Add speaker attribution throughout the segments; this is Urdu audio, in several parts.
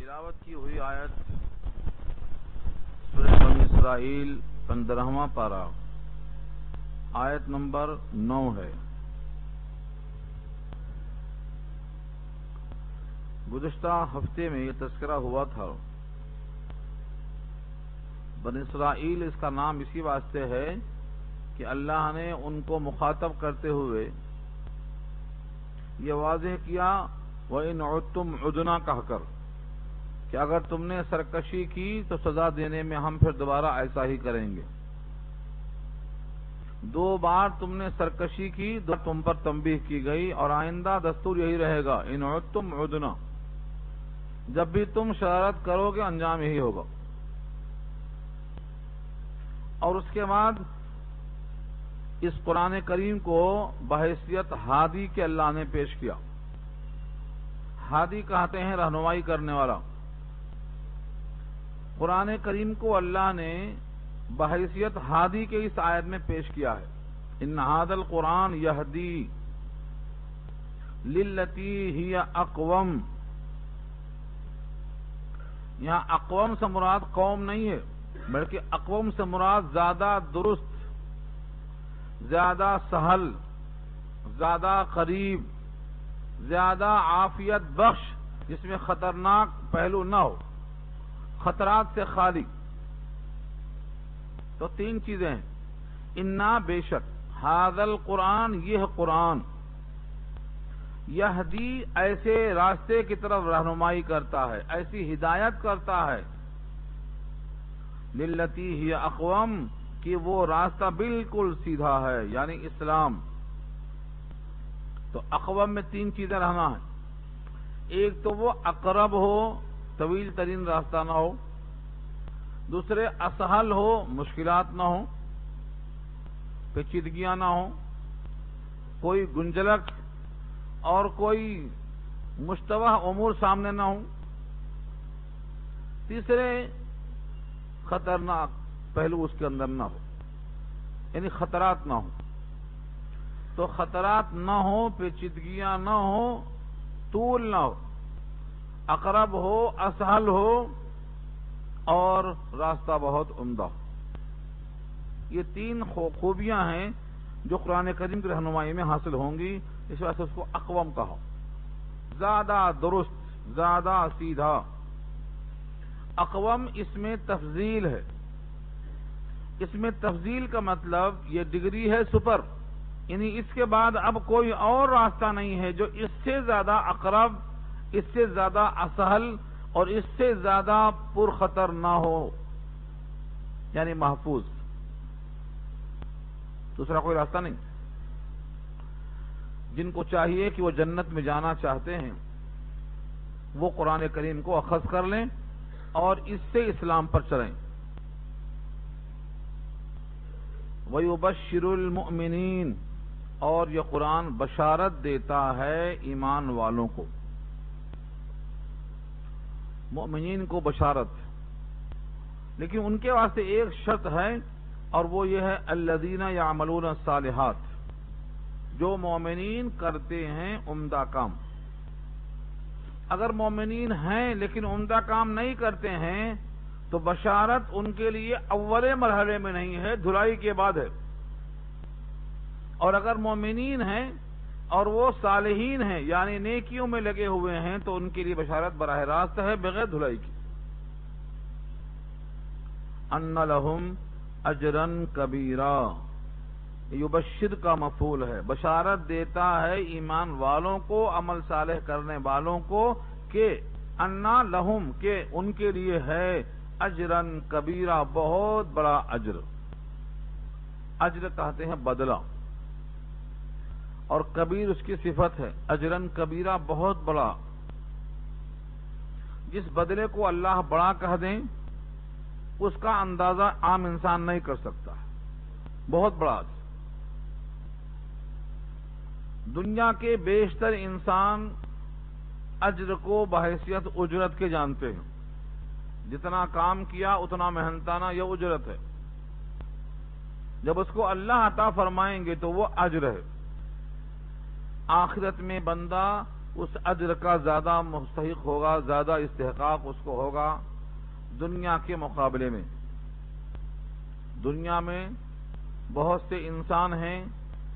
Speaker 1: تلاوت کی ہوئی آیت سورہ بنی اسرائیل 15واں پارہ آیت نمبر 9 ہے۔ گزشتہ ہفتے میں یہ تذکرہ ہوا تھا۔ بنی اسرائیل اس کا نام اسی واسطے ہے کہ اللہ نے ان کو مخاطب کرتے ہوئے یہ واضح کیا وَإِنْ عُدْتُمْ عُدْنَا کہہ کر کہ اگر تم نے سرکشی کی تو سزا دینے میں ہم پھر دوبارہ ایسا ہی کریں گے۔ 2 بار تم نے سرکشی کی، تم پر تنبیہ کی گئی اور آئندہ دستور یہی رہے گا ان عدتم عدنا، جب بھی تم شرارت کرو گے انجام یہی ہوگا۔ اور اس کے بعد اس قرآن کریم کو بحیثیت ہادی کے اللہ نے پیش کیا۔ ہادی کہتے ہیں رہنمائی کرنے والا۔ قرآن کریم کو اللہ نے بحیثیت ہادی کے اس آیت میں پیش کیا ہے۔ ان ھذا القرآن یہدی للتی ہی اقوم۔ یہاں اقوم سے مراد قوم نہیں ہے، بلکہ اقوم سے مراد زیادہ درست، زیادہ سہل، زیادہ قریب، زیادہ عافیت بخش، جس میں خطرناک پہلو نہ ہو، خطرات سے خالی۔ تو 3 چیزیں ہیں۔ انا بے شک، ھذا القرآن یہ قرآن، یہدی ایسے راستے کی طرف رہنمائی کرتا ہے، ایسی ہدایت کرتا ہے، للتی ہی اقوم کہ وہ راستہ بالکل سیدھا ہے، یعنی اسلام۔ تو اقوام میں 3 چیزیں رہنا ہے۔ ایک تو وہ اقرب ہو، طویل ترین راستہ نہ ہو۔ دوسرے اسہل ہو، مشکلات نہ ہو، پیچیدگیاں نہ ہو، کوئی گنجلک اور کوئی مشتبہ امور سامنے نہ ہو۔ تیسرے خطرناک پہلو اس کے اندر نہ ہو، یعنی خطرات نہ ہو۔ تو خطرات نہ ہو، پیچیدگیاں نہ ہو، طول نہ ہو، اقرب ہو، اسہل ہو اور راستہ بہت عمدہ ہو۔ یہ 3 خوبیاں ہیں جو قرآن کریم کی رہنمائی میں حاصل ہوں گی، اس وجہ سے اس کو اقوم کہا۔ زیادہ درست، زیادہ سیدھا۔ اقوم اس میں تفضیل ہے۔ اس میں تفضیل کا مطلب یہ ڈگری ہے سپر، یعنی اس کے بعد اب کوئی اور راستہ نہیں ہے جو اس سے زیادہ اقرب، اس سے زیادہ اسہل اور اس سے زیادہ پرخطر نہ ہو، یعنی محفوظ۔ دوسرا کوئی راستہ نہیں۔ جن کو چاہیے کہ وہ جنت میں جانا چاہتے ہیں وہ قرآن کریم کو اخذ کر لیں اور اس سے اسلام پر چلیں۔ وَيُبَشِّرُ الْمُؤْمِنِينَ، اور یہ قرآن بشارت دیتا ہے ایمان والوں کو۔ مؤمنین کو بشارت، لیکن ان کے واسطے ایک شرط ہے اور وہ یہ ہے الذین یعملون الصالحات، جو مومنین کرتے ہیں عمدہ کام۔ اگر مومنین ہیں لیکن عمدہ کام نہیں کرتے ہیں تو بشارت ان کے لیے اول مرحلے میں نہیں ہے، دھلائی کے بعد ہے۔ اور اگر مومنین ہیں اور وہ صالحین ہیں، یعنی نیکیوں میں لگے ہوئے ہیں، تو ان کے لیے بشارت براہ راست ہے بغیر دھلائی کی۔ ان لہم اجرا کبیرا، یبشر کا مفعول ہے، بشارت دیتا ہے ایمان والوں کو، عمل صالح کرنے والوں کو، کہ انا لہم کہ ان کے لیے ہے اجرا کبیرا، بہت بڑا اجر۔ اجر کہتے ہیں بدلہ، اور کبیر اس کی صفت ہے۔ اجرن کبیرہ، بہت بڑا۔ جس بدلے کو اللہ بڑا کہہ دیں اس کا اندازہ عام انسان نہیں کر سکتا، بہت بڑا۔ دنیا کے بیشتر انسان اجر کو بحیثیت اجرت کے جانتے ہیں، جتنا کام کیا اتنا محنتانہ یہ اجرت ہے۔ جب اس کو اللہ عطا فرمائیں گے تو وہ اجر ہے۔ آخرت میں بندہ اس اجر کا زیادہ مستحق ہوگا، زیادہ استحقاق اس کو ہوگا دنیا کے مقابلے میں۔ دنیا میں بہت سے انسان ہیں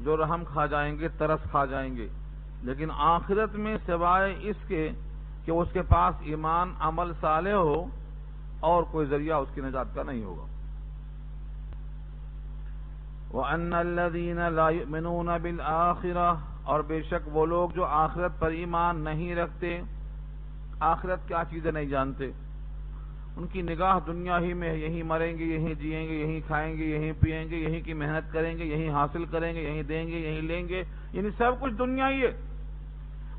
Speaker 1: جو رحم کھا جائیں گے، ترس کھا جائیں گے، لیکن آخرت میں سوائے اس کے کہ اس کے پاس ایمان عمل صالح ہو اور کوئی ذریعہ اس کی نجات کا نہیں ہوگا۔ وَأَنَّ الَّذِينَ لَا يُؤْمِنُونَ بِالْآخِرَةِ، اور بے شک وہ لوگ جو آخرت پر ایمان نہیں رکھتے، آخرت کیا چیزیں نہیں جانتے، ان کی نگاہ دنیا ہی میں، یہیں مریں گے، یہیں جئیں گے، یہیں کھائیں گے، یہیں پیئیں گے، یہیں کی محنت کریں گے، یہیں حاصل کریں گے، یہیں دیں گے، یہیں لیں گے، یعنی سب کچھ دنیا ہی ہے۔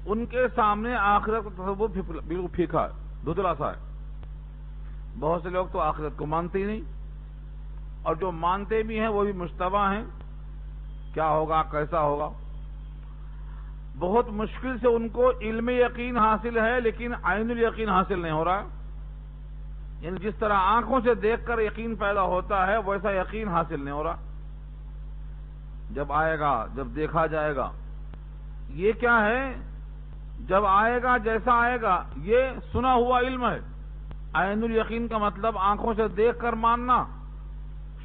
Speaker 1: ان کے سامنے آخرت کا تصور بالکل پھیکا ہے، دھندلا سا ہے۔ بہت سے لوگ تو آخرت کو مانتے ہی نہیں، اور جو مانتے بھی ہیں وہ بھی مشتبہ ہیں، کیا ہوگا کیسا ہوگا۔ بہت مشکل سے ان کو علم یقین حاصل ہے، لیکن عین الیقین حاصل نہیں ہو رہا، یعنی جس طرح آنکھوں سے دیکھ کر یقین پیدا ہوتا ہے ویسا یقین حاصل نہیں ہو رہا۔ جب آئے گا، جب دیکھا جائے گا، یہ کیا ہے؟ جب آئے گا جیسا آئے گا یہ سنا ہوا علم ہے۔ عین الیقین کا مطلب آنکھوں سے دیکھ کر ماننا،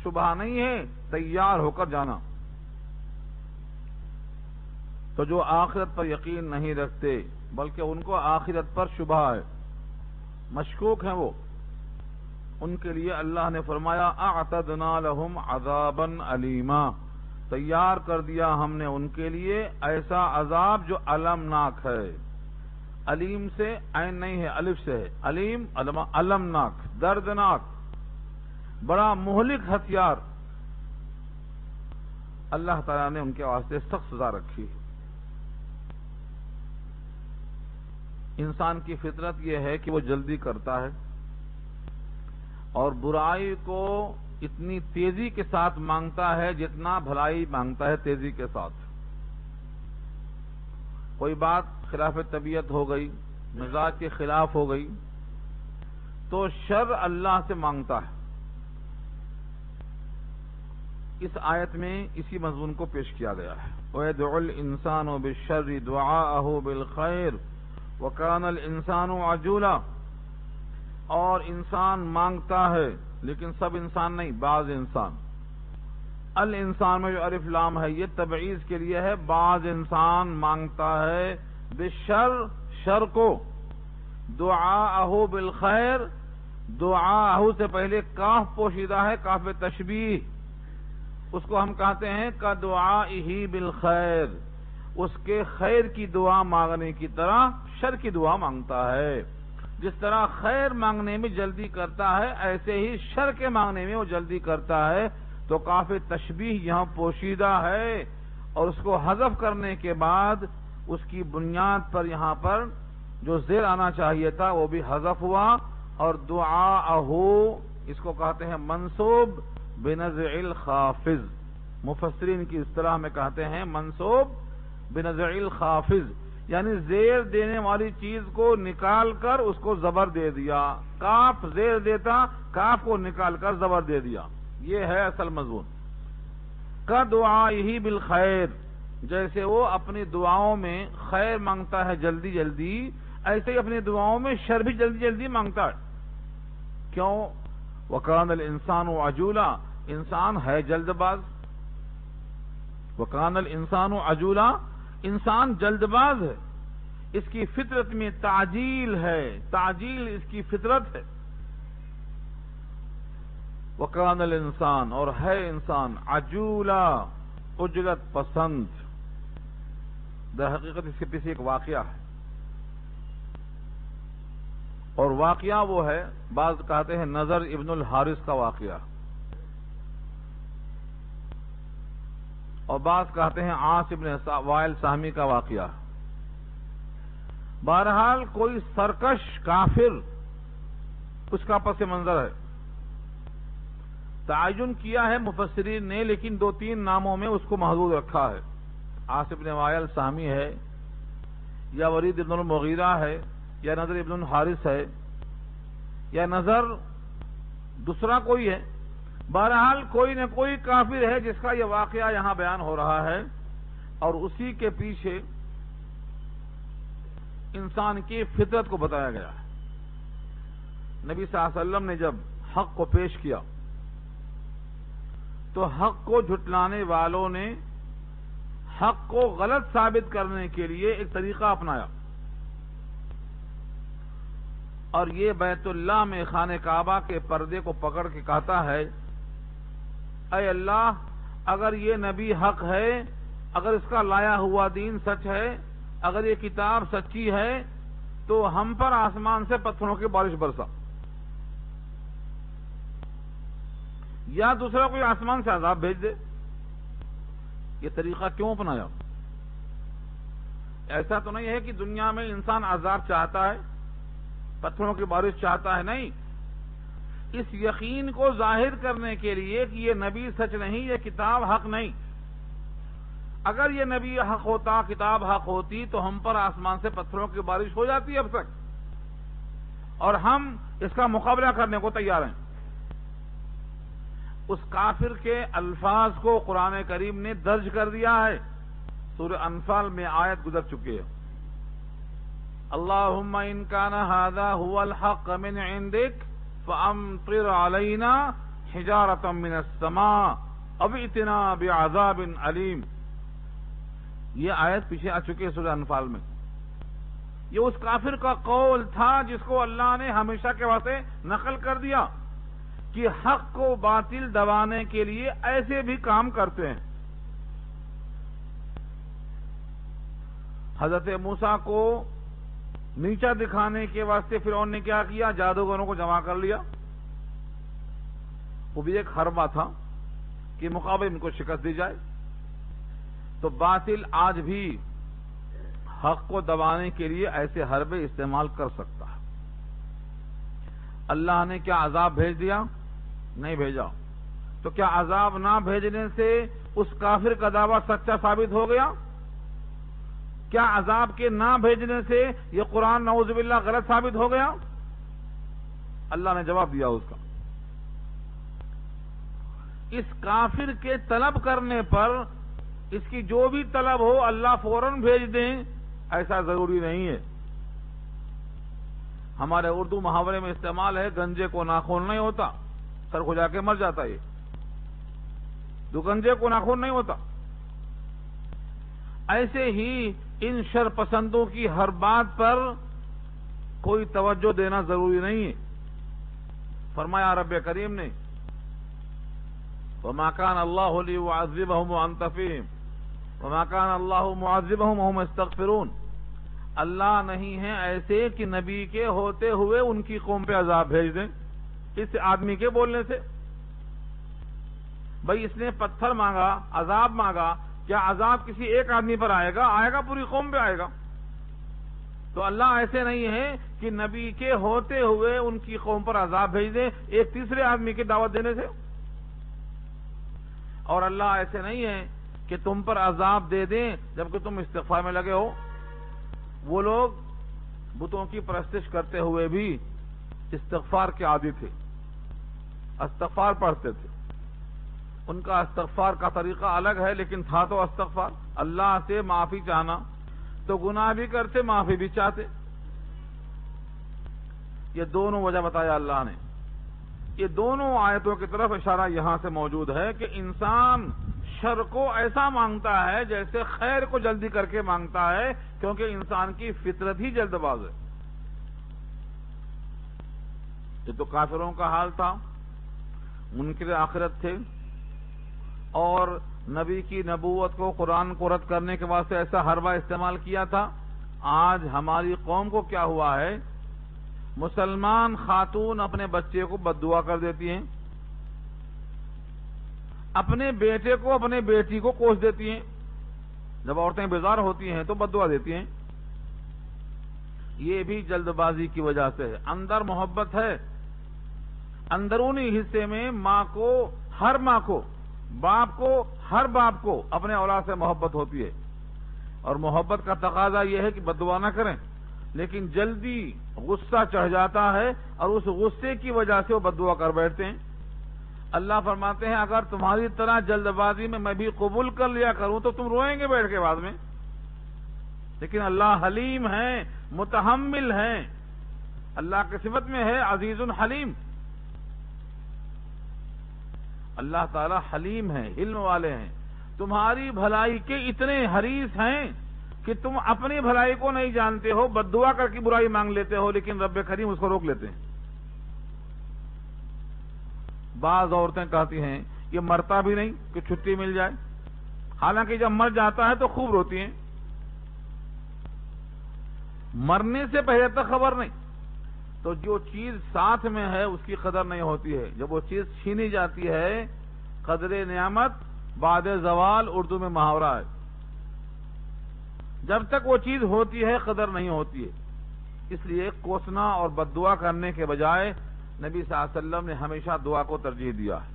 Speaker 1: شبہ نہیں ہے، تیار ہو کر جانا۔ تو جو آخرت پر یقین نہیں رکھتے بلکہ ان کو آخرت پر شبہ ہے، مشکوک ہیں، وہ ان کے لیے اللہ نے فرمایا اعتدنا لهم عذابا علیما، تیار کر دیا ہم نے ان کے لیے ایسا عذاب جو المناک ہے۔ علیم سے عین نہیں ہے، الف سے ہے، علیم المناک، دردناک، بڑا مہلک ہتھیار اللہ تعالیٰ نے ان کے واسطے سخت سزا رکھی ہے۔ انسان کی فطرت یہ ہے کہ وہ جلدی کرتا ہے اور برائی کو اتنی تیزی کے ساتھ مانگتا ہے جتنا بھلائی مانگتا ہے تیزی کے ساتھ۔ کوئی بات خلاف طبیعت ہو گئی، مزاج کے خلاف ہو گئی تو شر اللہ سے مانگتا ہے۔ اس آیت میں اسی مضمون کو پیش کیا گیا ہے۔ وَيَدْعُ الْإِنسَانُ بِالشَّرِّ دُعَاءَهُ بِالْخَيْرِ وَكَانَ الْإِنسَانُ عَجُولًا، اور انسان مانگتا ہے، لیکن سب انسان نہیں، بعض انسان۔ الانسان میں جو الف لام ہے یہ تبعیض کے لیے ہے، بعض انسان مانگتا ہے بالشر، شر کو، دعاءہ بالخیر، دعاءہ سے پہلے کاف پوشیدہ ہے، کاف تشبیہ، اس کو ہم کہتے ہیں کا دعائہ بالخیر، اس کے خیر کی دعا مانگنے کی طرح شر کی دعا مانگتا ہے۔ جس طرح خیر مانگنے میں جلدی کرتا ہے ایسے ہی شر کے مانگنے میں وہ جلدی کرتا ہے۔ تو کاف تشبیہ یہاں پوشیدہ ہے، اور اس کو حذف کرنے کے بعد اس کی بنیاد پر یہاں پر جو زیر آنا چاہیے تھا وہ بھی حذف ہوا، اور دعاءہ اس کو کہتے ہیں منصوب بنزع الخافض، مفسرین کی اصطلاح میں کہتے ہیں منصوب بنزع الخافض، یعنی زیر دینے والی چیز کو نکال کر اس کو زبر دے دیا، کاف زیر دیتا، کاف کو نکال کر زبر دے دیا، یہ ہے اصل مضمون۔ کا دعائہ بالخیر، جیسے وہ اپنی دعاؤں میں خیر مانگتا ہے جلدی جلدی، ایسے ہی اپنی دعاؤں میں شر بھی جلدی جلدی مانگتا ہے۔ کیوں؟ وَكَانَ الْإِنسَانُ عَجُولًا، انسان ہے جلد باز۔ وَكَانَ الْإِنسَانُ عَجُولًا، انسان جلد باز ہے، اس کی فطرت میں تعجیل ہے، تعجیل اس کی فطرت ہے۔ وَكَانَ الْإِنسان، اور ہے انسان عجولا، اجرت پسند۔ در حقیقت اس کے پیچھے ایک واقعہ ہے، اور واقعہ وہ ہے، بعض کہتے ہیں نضر ابن الحارث کا واقعہ، اور بعض کہتے ہیں عاص ابن وائل سہمی کا واقعہ۔ بہرحال کوئی سرکش کافر اس کا پس منظر ہے۔ تعین کیا ہے مفسرین نے، لیکن دو تین ناموں میں اس کو محدود رکھا ہے۔ عاص ابن وائل سہمی ہے، یا ولید ابن المغیرہ ہے، یا نضر ابن الحارث ہے، یا نظر دوسرا کوئی ہے۔ بہرحال کوئی نہ کوئی کافر ہے جس کا یہ واقعہ یہاں بیان ہو رہا ہے، اور اسی کے پیچھے انسان کی فطرت کو بتایا گیا ہے۔ نبی صلی اللہ علیہ وسلم نے جب حق کو پیش کیا تو حق کو جھٹلانے والوں نے حق کو غلط ثابت کرنے کے لیے ایک طریقہ اپنایا، اور یہ بیت اللہ میں خانہ کعبہ کے پردے کو پکڑ کے کہتا ہے، اے اللہ، اگر یہ نبی حق ہے، اگر اس کا لایا ہوا دین سچ ہے، اگر یہ کتاب سچی ہے تو ہم پر آسمان سے پتھروں کی بارش برسا، یا دوسرا کوئی آسمان سے عذاب بھیج دے۔ یہ طریقہ کیوں اپنایا؟ ایسا تو نہیں ہے کہ دنیا میں انسان عذاب چاہتا ہے، پتھروں کی بارش چاہتا ہے، نہیں، اس یقین کو ظاہر کرنے کے لیے کہ یہ نبی سچ نہیں، یہ کتاب حق نہیں۔ اگر یہ نبی حق ہوتا، کتاب حق ہوتی تو ہم پر آسمان سے پتھروں کی بارش ہو جاتی اب تک، اور ہم اس کا مقابلہ کرنے کو تیار ہیں۔ اس کافر کے الفاظ کو قرآن کریم نے درج کر دیا ہے۔ سورہ انفال میں آیت گزر چکی ہے، اللہم ان کان ھذا ھو الحق من عندک فامطر علینا حجارۃ من السماء او ائتنا بعذاب علیم۔ یہ آیت پیچھے آ چکی ہے سورہ انفال میں۔ یہ اس کافر کا قول تھا جس کو اللہ نے ہمیشہ کے واسطے نقل کر دیا کہ حق کو باطل دبانے کے لیے ایسے بھی کام کرتے ہیں۔ حضرت موسیٰ کو نیچا دکھانے کے واسطے فرعون نے کیا کیا؟ جادوگروں کو جمع کر لیا، وہ بھی ایک حربہ تھا کہ مقابلے ان کو شکست دی جائے۔ تو باطل آج بھی حق کو دبانے کے لیے ایسے حربے استعمال کر سکتا ہے۔ اللہ نے کیا عذاب بھیج دیا؟ نہیں بھیجا۔ تو کیا عذاب نہ بھیجنے سے اس کافر کا دعویٰ سچا ثابت ہو گیا؟ کیا عذاب کے نہ بھیجنے سے یہ قرآن نعوذ باللہ غلط ثابت ہو گیا؟ اللہ نے جواب دیا اس کا۔ اس کافر کے طلب کرنے پر اس کی جو بھی طلب ہو اللہ فوراً بھیج دیں، ایسا ضروری نہیں ہے۔ ہمارے اردو محاورے میں استعمال ہے، گنجے کو ناخن نہیں ہوتا، سر کھجا کے مر جاتا ہے۔ تو گنجے کو ناخن نہیں ہوتا۔ ایسے ہی ان شر پسندوں کی ہر بات پر کوئی توجہ دینا ضروری نہیں ہے۔ فرمایا رب کریم نے، وَمَا كَانَ اللَّهُ لِيُعَذِّبَهُمْ وَأَنْتَ فِيهِمْ وَمَا كَانَ اللَّهُ مُعَذِّبَهُمْ وَهُمْ يَسْتَغْفِرُونَ۔ اللہ نہیں ہے ایسے کہ نبی کے ہوتے ہوئے ان کی قوم پہ عذاب بھیج دیں اس آدمی کے بولنے سے۔ بھئی اس نے پتھر مانگا، عذاب مانگا، کیا عذاب کسی ایک آدمی پر آئے گا؟ آئے گا، پوری قوم پہ آئے گا۔ تو اللہ ایسے نہیں ہے کہ نبی کے ہوتے ہوئے ان کی قوم پر عذاب بھیج دیں ایک تیسرے آدمی کی دعوت دینے سے، اور اللہ ایسے نہیں ہے کہ تم پر عذاب دے دیں جبکہ تم استغفار میں لگے ہو۔ وہ لوگ بتوں کی پرستش کرتے ہوئے بھی استغفار کے عادی تھے، استغفار پڑھتے تھے۔ ان کا استغفار کا طریقہ الگ ہے، لیکن تھا تو استغفار، اللہ سے معافی چاہنا۔ تو گناہ بھی کرتے، معافی بھی چاہتے۔ یہ دونوں وجہ بتایا اللہ نے۔ یہ دونوں آیتوں کی طرف اشارہ یہاں سے موجود ہے کہ انسان شر کو ایسا مانگتا ہے جیسے خیر کو جلدی کر کے مانگتا ہے، کیونکہ انسان کی فطرت ہی جلد باز ہے۔ یہ تو کافروں کا حال تھا، منکر آخرت تھے، اور نبی کی نبوت کو، قرآن کو رد کرنے کے واسطے ایسا حربہ استعمال کیا تھا۔ آج ہماری قوم کو کیا ہوا ہے؟ مسلمان خاتون اپنے بچے کو بد دعا کر دیتی ہیں، اپنے بیٹے کو، اپنے بیٹی کو کوس دیتی ہیں۔ جب عورتیں بیزار ہوتی ہیں تو بد دعا دیتی ہیں۔ یہ بھی جلد بازی کی وجہ سے ہے۔ اندر محبت ہے، اندرونی حصے میں ماں کو، ہر ماں کو، باپ کو، ہر باپ کو اپنے اولاد سے محبت ہوتی ہے، اور محبت کا تقاضا یہ ہے کہ بد دعا نہ کریں، لیکن جلدی غصہ چڑھ جاتا ہے اور اس غصے کی وجہ سے وہ بد دعا کر بیٹھتے ہیں۔ اللہ فرماتے ہیں اگر تمہاری طرح جلد بازی میں بھی قبول کر لیا کروں تو تم روئیں گے بیٹھ کے بعد میں۔ لیکن اللہ حلیم ہے، متحمل ہے، اللہ کی صفت میں ہے عزیز حلیم. اللہ تعالی حلیم ہے، حلم والے ہیں، تمہاری بھلائی کے اتنے حریص ہیں کہ تم اپنی بھلائی کو نہیں جانتے ہو، بد دعا کر کے برائی مانگ لیتے ہو، لیکن رب کریم اس کو روک لیتے ہیں. بعض عورتیں کہتی ہیں یہ مرتا بھی نہیں کہ چھٹی مل جائے، حالانکہ جب مر جاتا ہے تو خوب روتی ہیں، مرنے سے پہلے تک خبر نہیں. تو جو چیز ساتھ میں ہے اس کی قدر نہیں ہوتی ہے، جب وہ چیز چھینی جاتی ہے. قدر نعمت بعد زوال اردو میں محاورہ ہے. جب تک وہ چیز ہوتی ہے قدر نہیں ہوتی ہے. اس لیے کوسنا اور بد دعا کرنے کے بجائے نبی صلی اللہ علیہ وسلم نے ہمیشہ دعا کو ترجیح دیا ہے.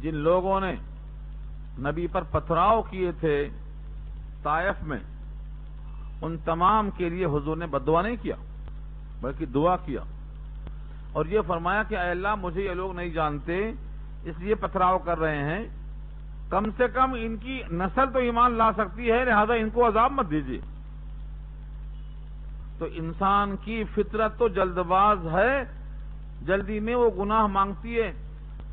Speaker 1: جن لوگوں نے نبی پر پتھراؤ کیے تھے طائف میں، ان تمام کے لیے حضور نے بد دعا نہیں کیا بلکہ دعا کیا، اور یہ فرمایا کہ اے اللہ مجھے یہ لوگ نہیں جانتے اس لیے پتھراؤ کر رہے ہیں، کم سے کم ان کی نسل تو ایمان لا سکتی ہے، لہذا ان کو عذاب مت دیجیے. تو انسان کی فطرت تو جلد باز ہے، جلدی میں وہ گناہ مانگتی ہے،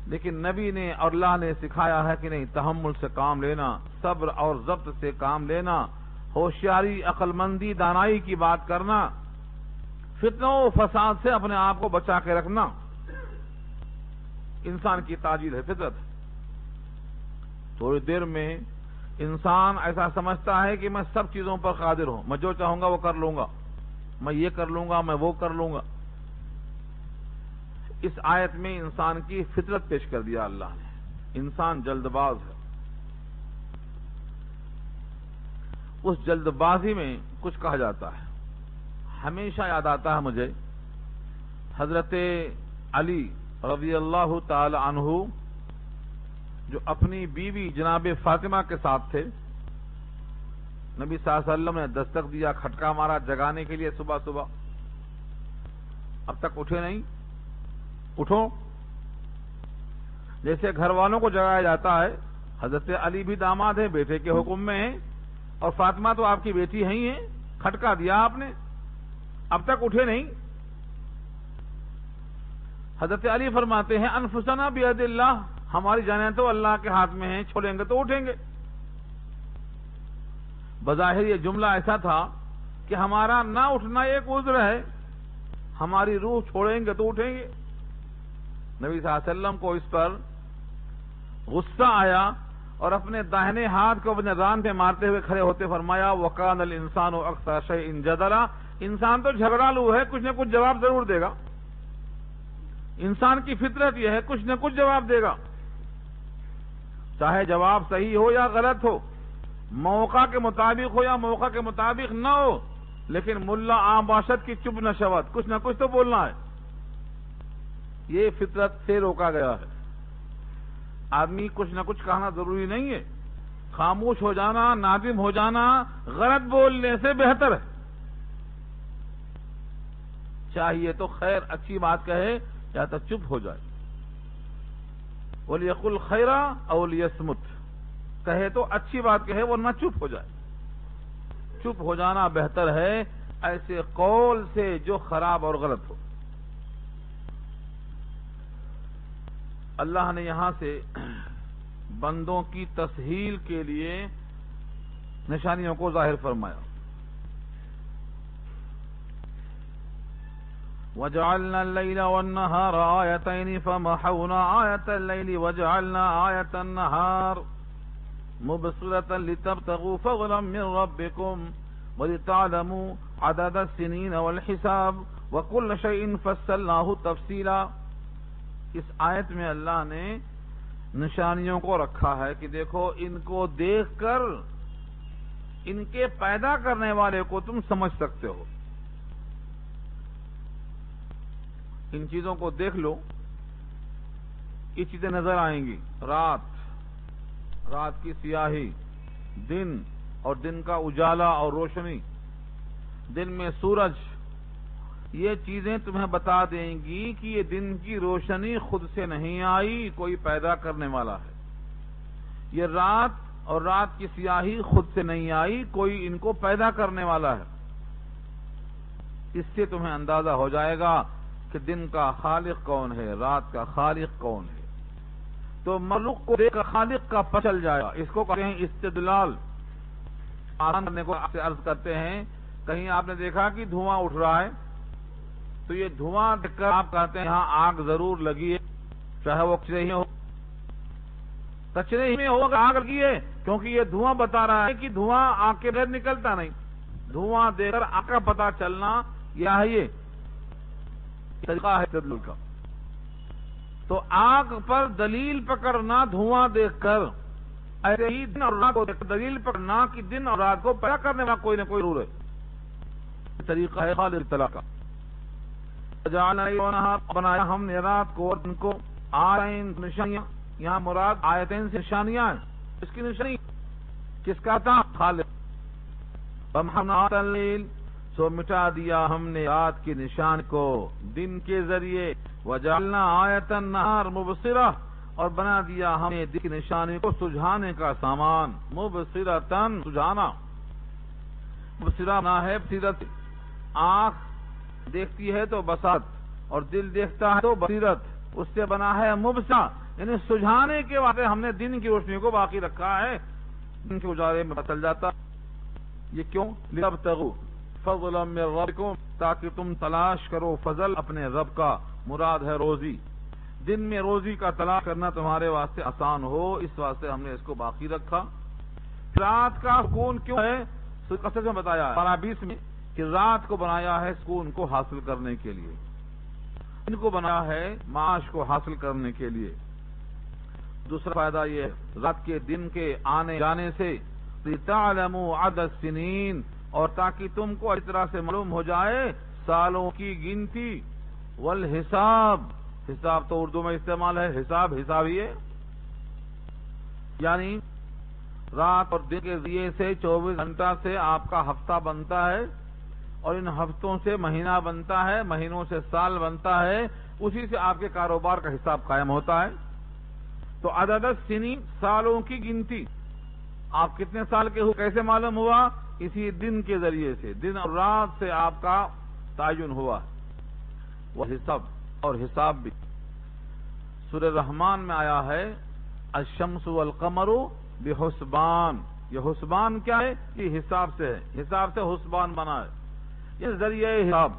Speaker 1: لیکن نبی نے اور اللہ نے سکھایا ہے کہ نہیں، تحمل سے کام لینا، صبر اور ضبط سے کام لینا، ہوشیاری، عقل مندی، دانائی کی بات کرنا، فتنوں و فساد سے اپنے آپ کو بچا کے رکھنا انسان کی تاجیل ہے، فطرت ہے. تھوڑی دیر میں انسان ایسا سمجھتا ہے کہ میں سب چیزوں پر قادر ہوں، میں جو چاہوں گا وہ کر لوں گا، میں یہ کر لوں گا، میں وہ کر لوں گا. اس آیت میں انسان کی فطرت پیش کر دیا اللہ نے. انسان جلد باز ہے. اس جلد بازی میں کچھ کہا جاتا ہے. ہمیشہ یاد آتا ہے مجھے حضرت علی رضی اللہ تعالی عنہ جو اپنی بیوی جناب فاطمہ کے ساتھ تھے. نبی صلی اللہ علیہ وسلم نے دستک دیا، کھٹکا مارا جگانے کے لیے صبح صبح. اب تک اٹھے نہیں، اٹھو. جیسے گھر والوں کو جگایا جاتا ہے، حضرت علی بھی داماد ہیں، بیٹے کے حکم میں ہیں، اور فاطمہ تو آپ کی بیٹی ہیں ہی ہیں. کھٹکا دیا آپ نے، اب تک اٹھے نہیں. حضرت علی فرماتے ہیں انفسنا بید اللہ، ہماری جانیں تو اللہ کے ہاتھ میں ہیں، چھوڑیں گے تو اٹھیں گے. بظاہر یہ جملہ ایسا تھا کہ ہمارا نہ اٹھنا ایک عذر ہے، ہماری روح چھوڑیں گے تو اٹھیں گے. نبی صلی اللہ علیہ وسلم کو اس پر غصہ آیا اور اپنے داہنے ہاتھ کو اپنے ران پہ مارتے ہوئے کھڑے ہوتے فرمایا وَقَانَ الْإِنسَانُ أَكْثَرَ شَيْءٍ جَدَلًا، انسان تو جھگڑالو ہے، کچھ نہ کچھ جواب ضرور دے گا. انسان کی فطرت یہ ہے کچھ نہ کچھ جواب دے گا، چاہے جواب صحیح ہو یا غلط ہو، موقع کے مطابق ہو یا موقع کے مطابق نہ ہو، لیکن ملا عام باشد کی چپ نہ شود، کچھ نہ کچھ تو بولنا ہے. یہ فطرت سے روکا گیا ہے. آدمی کچھ نہ کچھ کہنا ضروری نہیں ہے. خاموش ہو جانا، نادم ہو جانا غلط بولنے سے بہتر ہے. چاہیے تو خیر اچھی بات کہے یا تو چپ ہو جائے. وَلْيَقُلْ خَيْرًا أَوْ لِيَصْمُتْ، کہے تو اچھی بات کہے ورنہ چپ ہو جائے. چپ ہو جانا بہتر ہے ایسے قول سے جو خراب اور غلط ہو. اللہ نے یہاں سے بندوں کی تسہیل کے لیے نشانیوں کو ظاہر فرمایا. وَجَعَلْنَا اللَّيْلَ وَالنَّهَارَ آيَتَيْنِ فَمَحَوْنَا آيَةَ اللَّيْلِ وَجَعَلْنَا آيَةَ النَّهَارِ مُبْصِرَةً لِتَبْتَغُوا فَضْلًا مِّن رَّبِّكُمْ وَلِتَعْلَمُوا عَدَدَ السِّنِينَ وَالْحِسَابَ وَكُلَّ شَيْءٍ فَصَّلْنَاهُ تَفْصِيلًا. اس آیت میں اللہ نے نشانیوں کو رکھا ہے کہ دیکھو ان کو دیکھ کر ان کے پیدا کرنے والے کو تم سمجھ سکتے ہو. ان چیزوں کو دیکھ لو، یہ چیزیں نظر آئیں گی. رات کی سیاہی، دن اور دن کا اجالا اور روشنی، دن میں سورج، یہ چیزیں تمہیں بتا دیں گی کہ یہ دن کی روشنی خود سے نہیں آئی، کوئی پیدا کرنے والا ہے. یہ رات اور رات کی سیاہی خود سے نہیں آئی، کوئی ان کو پیدا کرنے والا ہے۔ اس سے تمہیں اندازہ ہو جائے گا کہ دن کا خالق کون ہے، رات کا خالق کون ہے۔ تو مخلوق کو دیکھ کر خالق کا پتہ چل جائے گا۔ اس کو کہتے ہیں استدلال۔ آسان کرنے کو آپ سے عرض کرتے ہیں، کہیں آپ نے دیکھا کہ دھواں اٹھ رہا ہے تو یہ دھواں دیکھ کر آپ کہتے ہیں یہاں آگ ضرور لگی ہے، چاہے وہ کچرے ہی ہو، کچرے ہی میں ہوگا آگ لگی ہے، کیونکہ یہ دھواں بتا رہا ہے کہ دھواں آگ کے بغیر نکلتا نہیں۔ دھواں دیکھ کر آگ کا پتہ چلنا یہ ہے، یہ طریقہ ہے استدلال کا۔ تو آگ پر دلیل پکڑنا دھواں دیکھ کر، ایسے ہی دن اور رات کو دیکھ کر دلیل پکڑنا کہ دن اور رات کو پیدا کرنے والا کوئی نہ کوئی ضرور ہے۔ طریقہ ہے خالق اطلاع کا۔ بنایا ہم نے رات کو اور دن کو آیتین نشانیاں، یہاں مراد آیتین سے نشانیاں ہیں۔ اس کی نشانی کس کا تھا؟ خالق۔ وَمَحَوْنَا اللیل، سو مٹا دیا ہم نے رات کی نشان کو دن کے ذریعے، وَجَعَلْنَا آیَةَ النَّهَارِ مُبْصِرَةً، اور بنا دیا ہم نے دن کی نشانی کو سجھانے کا سامان، مبصرتاً، سجھانا۔ مبصرہ بنا ہے بصیرت، آنکھ دیکھتی ہے تو بصارت اور دل دیکھتا ہے تو بصیرت، اس سے بنا ہے مبصرہ، یعنی سجھانے کے واسطے ہم نے دن کی روشنی کو باقی رکھا ہے، دن کے اجالے میں پتہ چل جاتا۔ یہ کیوں؟ لِتَبْتَغُوا فَضْلًا مِّن رَّبِّكُمْ، تاکہ تم تلاش کرو فضل اپنے رب کا، مراد ہے روزی۔ دن میں روزی کا تلاش کرنا تمہارے واسطے آسان ہو، اس واسطے ہم نے اس کو باقی رکھا۔ رات کا سکون کیوں ہے؟ قصص میں بتایا ہے 12-20 میں کہ رات کو بنایا ہے سکون کو حاصل کرنے کے لیے، دن کو بنایا ہے معاش کو حاصل کرنے کے لیے۔ دوسرا فائدہ یہ ہے رات کے دن کے آنے جانے سے لِتَعْلَمُوا عَدَدَ السِّنِينَ، اور تاکہ تم کو اس طرح سے معلوم ہو جائے سالوں کی گنتی، والحساب، حساب تو اردو میں استعمال ہے، حساب ہی ہے، یعنی رات اور دن کے ذریعے سے 24 گھنٹہ سے آپ کا ہفتہ بنتا ہے، اور ان ہفتوں سے مہینہ بنتا ہے، مہینوں سے سال بنتا ہے، اسی سے آپ کے کاروبار کا حساب قائم ہوتا ہے۔ تو عدد السنین، سالوں کی گنتی، آپ کتنے سال کے ہو کیسے معلوم ہوا؟ اسی دن کے ذریعے سے، دن اور رات سے آپ کا تعین ہوا۔ وہ حساب، اور حساب بھی سورہ رحمان میں آیا ہے الشمس والقمر بحسبان۔ یہ حسبان کیا ہے؟ یہ حساب سے ہے، حساب سے حسبان بنا ہے، یہ ذریعہ حساب۔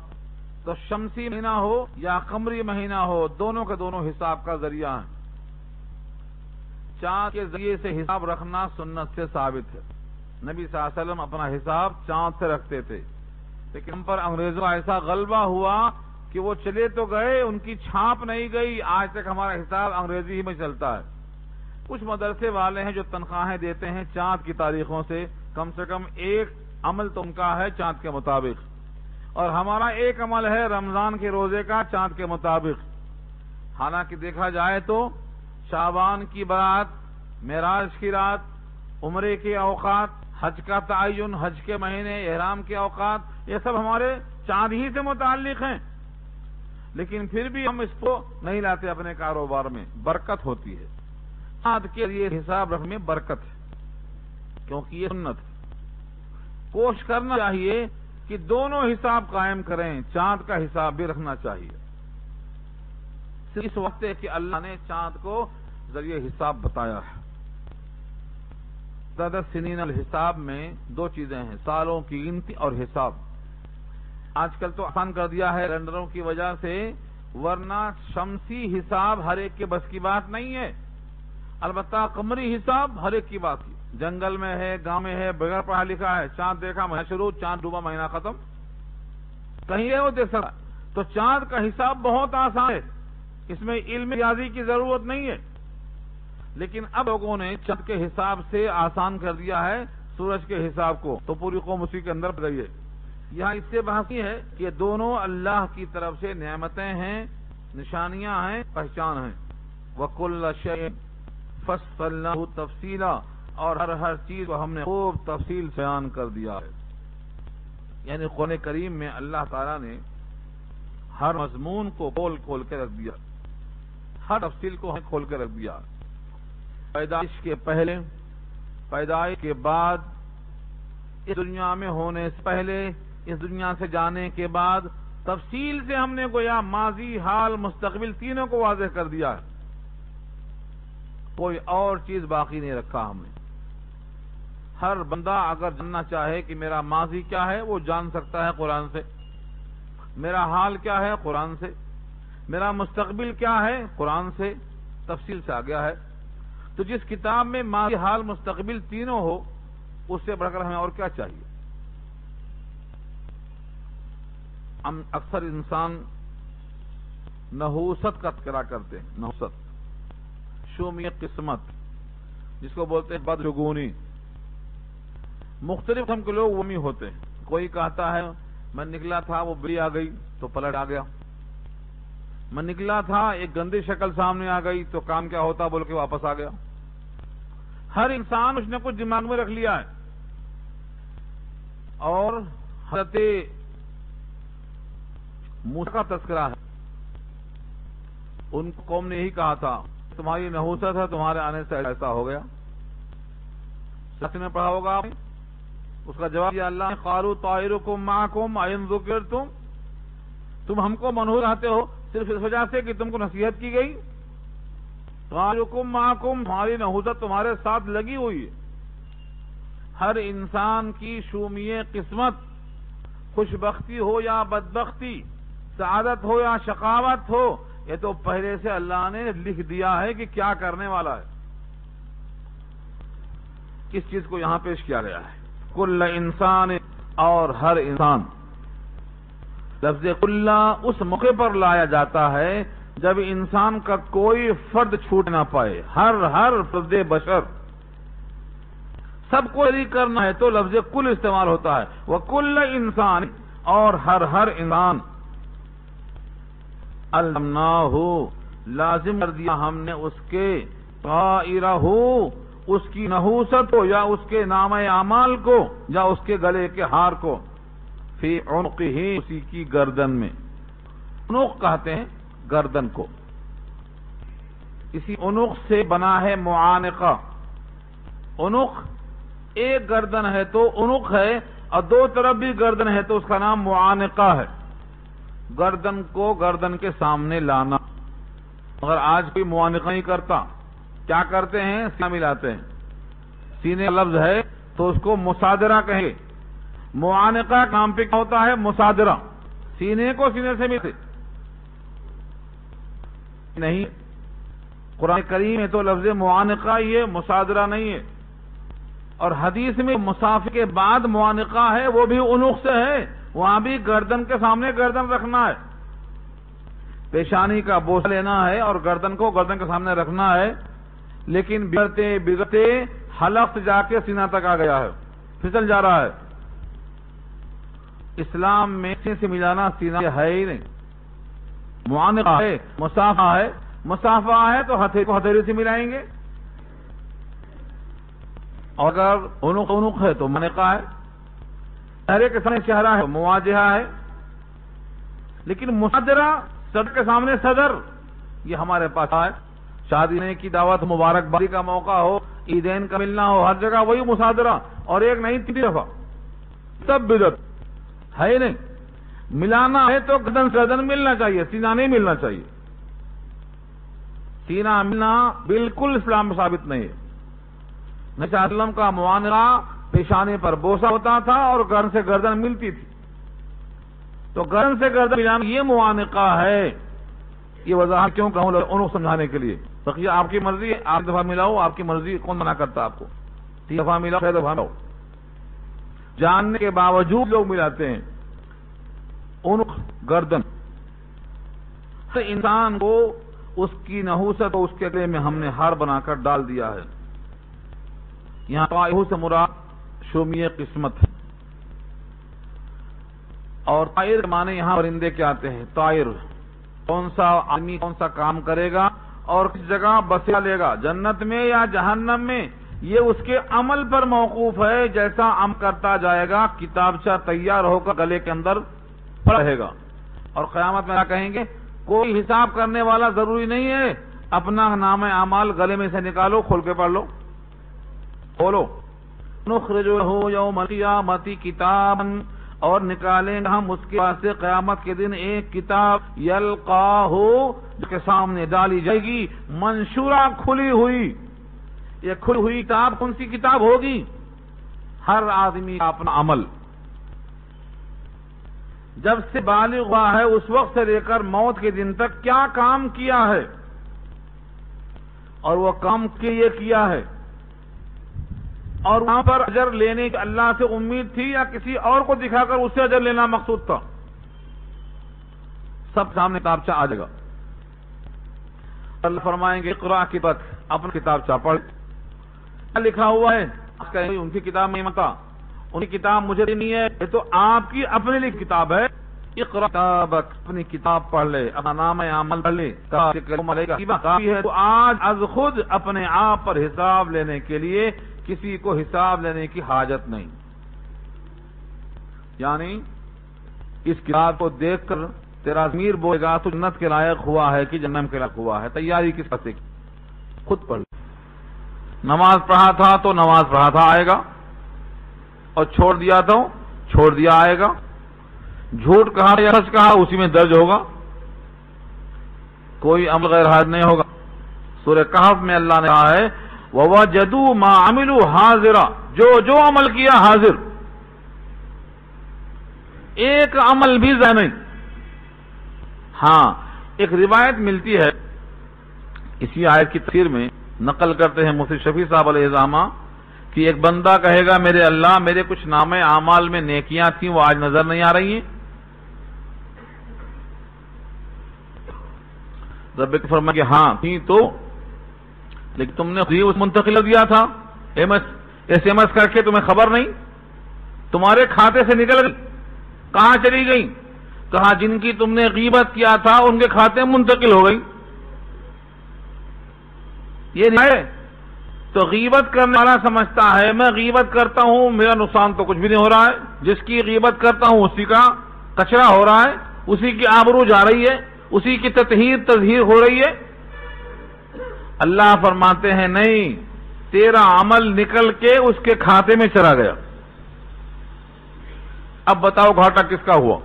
Speaker 1: تو شمسی مہینہ ہو یا قمری مہینہ ہو، دونوں کے دونوں حساب کا ذریعہ ہیں۔ چاند کے ذریعے سے حساب رکھنا سنت سے ثابت ہے، نبی صلی اللہ علیہ وسلم اپنا حساب چاند سے رکھتے تھے، لیکن ہم پر انگریزوں کا ایسا غلبہ ہوا کہ وہ چلے تو گئے، ان کی چھاپ نہیں گئی، آج تک ہمارا حساب انگریزی ہی میں چلتا ہے۔ کچھ مدرسے والے ہیں جو تنخواہیں دیتے ہیں چاند کی تاریخوں سے، کم ایک عمل تو ان کا ہے چاند کے مطابق، اور ہمارا ایک عمل ہے رمضان کے روزے کا چاند کے مطابق۔ حالانکہ دیکھا جائے تو شعبان کی برات، معراج کی رات، عمرے کے اوقات، حج کا تعین، حج کے مہینے، احرام کے اوقات، یہ سب ہمارے چاند ہی سے متعلق ہیں، لیکن پھر بھی ہم اس کو نہیں لاتے اپنے کاروبار میں۔ برکت ہوتی ہے چاند کے لیے، حساب رکھنے میں برکت ہے، کیونکہ یہ سنت ہے۔ کوشش کرنا چاہیے کہ دونوں حساب قائم کریں، چاند کا حساب بھی رکھنا چاہیے۔ اس وقت ہے کہ اللہ نے چاند کو ذریعہ حساب بتایا ہے۔ عدد السنین الحساب میں دو چیزیں ہیں، سالوں کی گنتی اور حساب۔ آج کل تو آسان کر دیا ہے کیلنڈروں کی وجہ سے، ورنہ شمسی حساب ہر ایک کے بس کی بات نہیں ہے، البتہ قمری حساب ہر ایک کی بات ہے۔ جنگل میں ہے، گاؤں میں ہے، بغیر پڑھا لکھا ہے، چاند دیکھا مہینہ شروع، چاند ڈوبا مہینہ ختم، کہیں ہے وہ دیکھ سکتا۔ تو چاند کا حساب بہت آسان ہے، اس میں علم ریاضی کی ضرورت نہیں ہے، لیکن اب لوگوں نے چاند کے حساب سے آسان کر دیا ہے سورج کے حساب کو، تو پوری قوم اسی کے اندر پڑ گئی ہے۔ یہاں اس سے بحث یہ ہے کہ دونوں اللہ کی طرف سے نعمتیں ہیں، نشانیاں ہیں، پہچان ہیں۔ وَكُلَّ شَيْءٍ فَصَّلْنَاهُ تَفْصِيلًا، اور ہر چیز کو ہم نے خوب تفصیل بیان کر دیا ہے۔ یعنی قرآن کریم میں اللہ تعالیٰ نے ہر مضمون کو کھول کے رکھ دیا، ہر تفصیل کو کھول کے رکھ دیا۔ پیدائش کے پہلے، پیدائش کے بعد، اس دنیا میں ہونے سے پہلے، اس دنیا سے جانے کے بعد تفصیل سے ہم نے گویا ماضی، حال، مستقبل تینوں کو واضح کر دیا ہے. کوئی اور چیز باقی نہیں رکھا ہم نے. ہر بندہ اگر جاننا چاہے کہ میرا ماضی کیا ہے وہ جان سکتا ہے قرآن سے، میرا حال کیا ہے قرآن سے، میرا مستقبل کیا ہے قرآن سے تفصیل سے آ گیا ہے. تو جس کتاب میں ماضی، حال، مستقبل تینوں ہو، اس سے بڑھ کر ہمیں اور کیا چاہیے؟ ہم اکثر انسان نحوست کا تذکرہ کرتے ہیں. نحوست، شومی قسمت، جس کو بولتے ہیں بدشگونی. مختلف قسم کے لوگ وہ بھی ہوتے ہیں. کوئی کہتا ہے میں نکلا تھا وہ بلی آ گئی تو پلٹ آ گیا، میں نکلا تھا ایک گندی شکل سامنے آ گئی تو کام کیا ہوتا بول کے واپس آ گیا. ہر انسان اس نے کچھ دماغ میں رکھ لیا ہے. اور حضرت موسیٰ کا تذکرہ ہے. ان قوم نے یہی کہا تھا تمہاری نحوست ہے، تمہارے آنے سے ایسا ہو گیا. سچ میں پڑھا ہوگا آپ نے. اس کا جواب دیا اللہ نے قالوا طائرکم معکم ان ذکرتم، تم ہم کو منحوس رہتے ہو صرف اس وجہ سے کہ تم کو نصیحت کی گئی. طائرکم معکم، تمہاری نحوست تمہارے ساتھ لگی ہوئی ہے. ہر انسان کی شومی قسمت، خوش بختی ہو یا بدبختی، سعادت ہو یا شقاوت ہو، یہ تو پہلے سے اللہ نے لکھ دیا ہے کہ کیا کرنے والا ہے. کس چیز کو یہاں پیش کیا گیا ہے؟ کل انسان، اور ہر انسان. لفظ کل اس موقع پر لایا جاتا ہے جب انسان کا کوئی فرد چھوٹ نہ پائے. ہر فرد بشر سب کو شریک کرنا ہے تو لفظ کل استعمال ہوتا ہے. وہ کل انسان، اور ہر انسان. علمناہ، لازم کر دیا ہم نے اس کے طائرہ، اس کی نحوست کو یا اس کے نامہ اعمال کو یا اس کے گلے کے ہار کو، فی عنقہ، اسی کی گردن میں. عنق کہتے ہیں گردن کو. اسی عنق سے بنا ہے معانقہ. عنق ایک گردن ہے تو عنق ہے، اور دو طرف بھی گردن ہے تو اس کا نام معانقہ ہے. گردن کو گردن کے سامنے لانا. مگر آج کوئی معانقہ نہیں کرتا. کیا کرتے ہیں؟ سینہ ملاتے ہیں. سینے کا لفظ ہے تو اس کو مصادرہ کہیں گے. معانقہ کام پہ کیا ہوتا ہے؟ مصادرہ. سینے کو سینے سے ملتے نہیں. قرآن کریم میں تو لفظ معانقہ ہی ہے، مصادرہ نہیں ہے. اور حدیث میں مسافر کے بعد معانقہ ہے، وہ بھی عنق سے ہے. وہاں بھی گردن کے سامنے گردن رکھنا ہے. پیشانی کا بوسہ لینا ہے اور گردن کو گردن کے سامنے رکھنا ہے. لیکن بگڑتے حلق جا کے سینہ تک آ گیا ہے، پھسل جا رہا ہے. اسلام میں سینے سے ملانا سینہ ہے ہی نہیں. معانقہ ہے، مصافحہ ہے. مصافحہ ہے تو ہتھیلی کو ہتھیلی سے ملائیں گے. اور اگر عنق ہے تو معانقہ ہے. چہرے کے سامنے چہرہ ہے، مواجہہ ہے. لیکن مصادرہ، صدر کے سامنے صدر، یہ ہمارے پاس ہے. شادی کی دعوت، مبارکبادی کا موقع ہو، عیدین کا ملنا ہو، ہر جگہ وہی مصادرہ، اور ایک نہیں 3 دفعہ. تب بدعت ہے ہی نہیں. ملانا ہے تو گردن سے گردن ملنا چاہیے، سینہ نہیں ملنا چاہیے. سینہ ملنا بالکل اسلام میں ثابت نہیں ہے. نبی صلی اللہ علیہ وسلم کا معانقہ پیشانی پر بوسہ ہوتا تھا اور گردن سے گردن ملتی تھی. تو گردن سے گردن ملانا یہ معانقہ ہے. یہ وضاحت کیوں کہوں؟ عنق سمجھانے کے لیے. بقیہ آپ کی مرضی ہے، آپ دفعہ ملاؤ، آپ کی مرضی، کون منع کرتا آپ کو؟ 3 دفعہ ملاؤ، 6 دفعہ ملاؤ. جاننے کے باوجود لوگ ملاتے ہیں. عنق، گردن. انسان کو اس کی نحوست اور اس کے گلے میں ہم نے ہار بنا کر ڈال دیا ہے. یہاں طائر سے مراد شومی قسمت ہے. اور طائر کے معنی یہاں پرندے کے آتے ہیں. طائر کون سا آدمی کون سا کام کرے گا اور کس جگہ بسا لے گا، جنت میں یا جہنم میں، یہ اس کے عمل پر موقوف ہے. جیسا عمل کرتا جائے گا کتابچہ تیار ہو کر گلے کے اندر پڑا رہے گا. اور قیامت میں کیا کہیں گے؟ کوئی حساب کرنے والا ضروری نہیں ہے. اپنا نام اعمال گلے میں سے نکالو، کھول کے پڑھ لو. کھولو. نخرج له یوم القیامۃ کتابا، اور نکالیں گے ہم اس کے واسطے قیامت کے دن ایک کتاب، یلقاہ، جو کے سامنے ڈالی جائے گی، منشورہ، کھلی ہوئی۔ یہ کھلی ہوئی کتاب کون سی کتاب ہوگی؟ ہر آدمی کا اپنا عمل، جب سے بالغ ہوا ہے اس وقت سے لے کر موت کے دن تک کیا کام کیا ہے، اور وہ کام کے لیے کیا ہے، اور وہاں پر اجر لینے کی اللہ سے امید تھی یا کسی اور کو دکھا کر اس سے اجر لینا مقصود تھا، سب سامنے کتابچہ آ جائے گا۔ اللہ فرمائیں گے اقرا کتابک، اپنا کتابچہ پڑھ، کیا لکھا ہوا ہے؟ ان کی کتاب نہیں متا، ان کی کتاب مجھے نہیں ہے، یہ تو آپ کی اپنے لیے کتاب ہے۔ اقرا کتابک، اپنی کتاب پڑھ لے، اپنا نام عمل پڑھ لے، کافی ہے۔ تو آج از خود اپنے آپ پر حساب لینے کے لیے کسی کو حساب لینے کی حاجت نہیں، یعنی اس کتاب کو دیکھ کر تیرا ضمیر بولے گا تو جنت کے لائق ہوا ہے کہ جہنم کے لائق ہوا ہے، تیاری کس طرح سے خود پڑھ لے۔ نماز پڑھا تھا تو نماز پڑھا تھا آئے گا، اور چھوڑ دیا تو چھوڑ دیا آئے گا، جھوٹ کہا یا سچ کہا اسی میں درج ہوگا، کوئی عمل غیر حاضر نہیں ہوگا۔ سورہ کہف میں اللہ نے کہا ہے وَوَجَدُوا مَا عَمِلُوا حَاضِرًا، جو عمل کیا حاضر، ایک عمل بھی ضائع نہیں۔ ہاں ایک روایت ملتی ہے اسی آیت کی تفسیر میں، نقل کرتے ہیں مفتی شفیع صاحب علیہ السلام، کہ ایک بندہ کہے گا میرے اللہ میرے کچھ نامے اعمال میں نیکیاں تھیں وہ آج نظر نہیں آ رہی ہیں، رب کو فرمائے کہ ہاں تھی تو، لیکن تم نے اس منتقل دیا تھا ایس ایم ایس کر کے، تمہیں خبر نہیں، تمہارے کھاتے سے نکل گئی، کہاں چلی گئی؟ کہا جن کی تم نے غیبت کیا تھا ان کے کھاتے منتقل ہو گئی۔ یہ نہیں ہے تو غیبت کرنے والا سمجھتا ہے میں غیبت کرتا ہوں میرا نقصان تو کچھ بھی نہیں ہو رہا ہے، جس کی غیبت کرتا ہوں اسی کا کچرا ہو رہا ہے، اسی کی آبرو جا رہی ہے، اسی کی تطہیر ہو رہی ہے۔ اللہ فرماتے ہیں نہیں، تیرا عمل نکل کے اس کے کھاتے میں چلا گیا، اب بتاؤ گھاٹا کس کا ہوا؟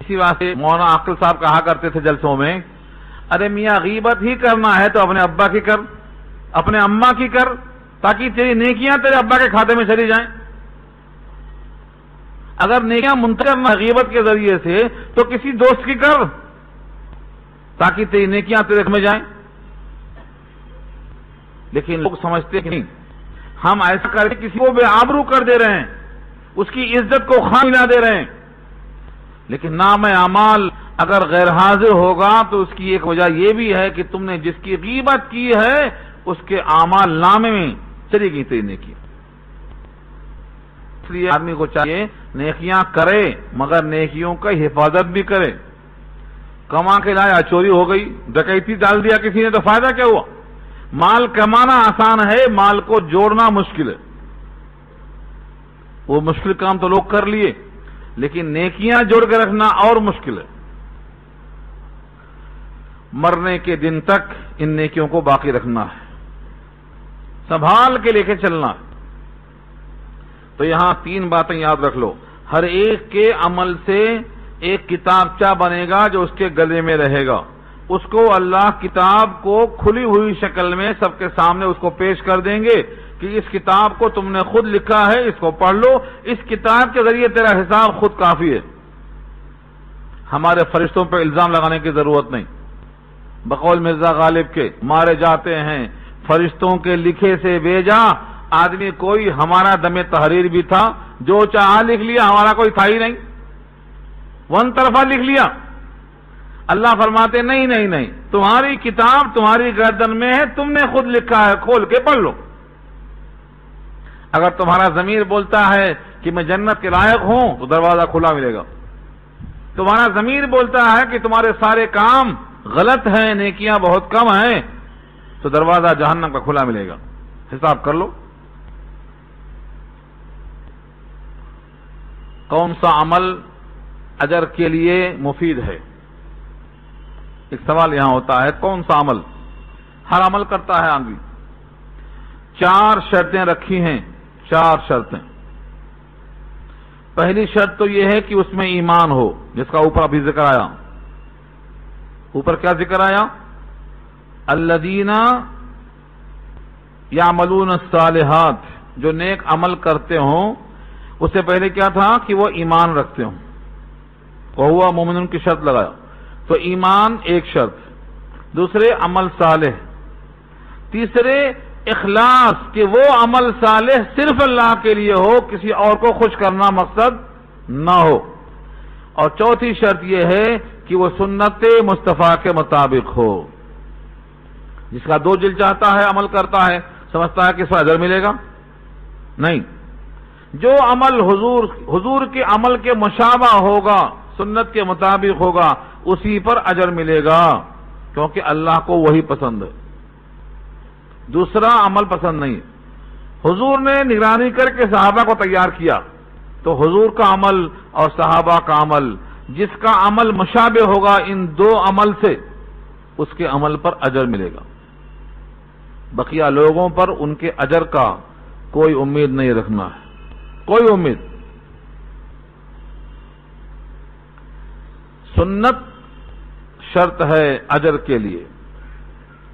Speaker 1: اسی واسطے مولانا عاقل صاحب کہا کرتے تھے جلسوں میں، ارے میاں غیبت ہی کرنا ہے تو اپنے ابا کی کر، اپنے اماں کی کر، تاکہ تیری نیکیاں تیرے ابا کے کھاتے میں چلی جائیں۔ اگر نیکیاں منتقل کرنا غیبت کے ذریعے سے تو کسی دوست کی کر، تاکہ تیری نیکیاں تیرے میں جائیں۔ لیکن لوگ سمجھتے کہ نہیں، ہم ایسا کر کے کسی کو بے آبرو کر دے رہے ہیں، اس کی عزت کو خام ملا دے رہے ہیں۔ لیکن نام اعمال اگر غیر حاضر ہوگا تو اس کی ایک وجہ یہ بھی ہے کہ تم نے جس کی غیبت کی ہے اس کے اعمال نامے میں چلی گئی تیری نیکیاں۔ اس لیے آدمی کو چاہیے نیکیاں کرے مگر نیکیوں کا حفاظت بھی کرے۔ کما کے لایا چوری ہو گئی، ڈکیتی ڈال دیا کسی نے تو فائدہ کیا ہوا؟ مال کمانا آسان ہے، مال کو جوڑنا مشکل ہے۔ وہ مشکل کام تو لوگ کر لیے، لیکن نیکیاں جوڑ کے رکھنا اور مشکل ہے۔ مرنے کے دن تک ان نیکیوں کو باقی رکھنا ہے، سنبھال کے لے کے چلنا ہے۔ تو یہاں 3 باتیں یاد رکھ لو، ہر ایک کے عمل سے ایک کتابچہ بنے گا جو اس کے گلے میں رہے گا، اس کو اللہ کتاب کو کھلی ہوئی شکل میں سب کے سامنے اس کو پیش کر دیں گے کہ اس کتاب کو تم نے خود لکھا ہے، اس کو پڑھ لو، اس کتاب کے ذریعے تیرا حساب خود کافی ہے، ہمارے فرشتوں پہ الزام لگانے کی ضرورت نہیں۔ بقول مرزا غالب کے مارے جاتے ہیں فرشتوں کے لکھے سے بھیجا، آدمی کوئی ہمارا دم تحریر بھی تھا، جو چاہا لکھ لیا، ہمارا کوئی تھا ہی نہیں، ون طرفہ لکھ لیا۔ اللہ فرماتے نہیں نہیں نہیں، تمہاری کتاب تمہاری گردن میں ہے، تم نے خود لکھا ہے، کھول کے پڑھ لو۔ اگر تمہارا ضمیر بولتا ہے کہ میں جنت کے لائق ہوں تو دروازہ کھلا ملے گا، تمہارا ضمیر بولتا ہے کہ تمہارے سارے کام غلط ہیں، نیکیاں بہت کم ہیں، تو دروازہ جہنم کا کھلا ملے گا، حساب کر لو۔ کون سا عمل اجر کے لیے مفید ہے؟ ایک سوال یہاں ہوتا ہے، کون سا عمل؟ ہر عمل کرتا ہے آدمی، 4 شرطیں رکھی ہیں، 4 شرطیں۔ پہلی شرط تو یہ ہے کہ اس میں ایمان ہو، جس کا اوپر ابھی ذکر آیا۔ اوپر کیا ذکر آیا؟ الذین یعملون الصالحات، جو نیک عمل کرتے ہوں۔ اس سے پہلے کیا تھا کہ وہ ایمان رکھتے ہوں، وہو مومنون کی شرط لگایا۔ تو ایمان ایک شرط، دوسرے عمل صالح، تیسرے اخلاص کہ وہ عمل صالح صرف اللہ کے لیے ہو، کسی اور کو خوش کرنا مقصد نہ ہو، اور چوتھی شرط یہ ہے کہ وہ سنت مصطفیٰ کے مطابق ہو۔ جس کا دو دل چاہتا ہے عمل کرتا ہے، سمجھتا ہے کہ اس پر اجر ملے گا؟ نہیں، جو عمل حضور کے عمل کے مشابہ ہوگا، سنت کے مطابق ہوگا، اسی پر اجر ملے گا، کیونکہ اللہ کو وہی پسند ہے، دوسرا عمل پسند نہیں۔ حضور نے نگرانی کر کے صحابہ کو تیار کیا، تو حضور کا عمل اور صحابہ کا عمل، جس کا عمل مشابہ ہوگا ان دو عمل سے، اس کے عمل پر اجر ملے گا۔ بقیہ لوگوں پر ان کے اجر کا کوئی امید نہیں رکھنا ہے، کوئی امید۔ سنت شرط ہے اجر کے لیے،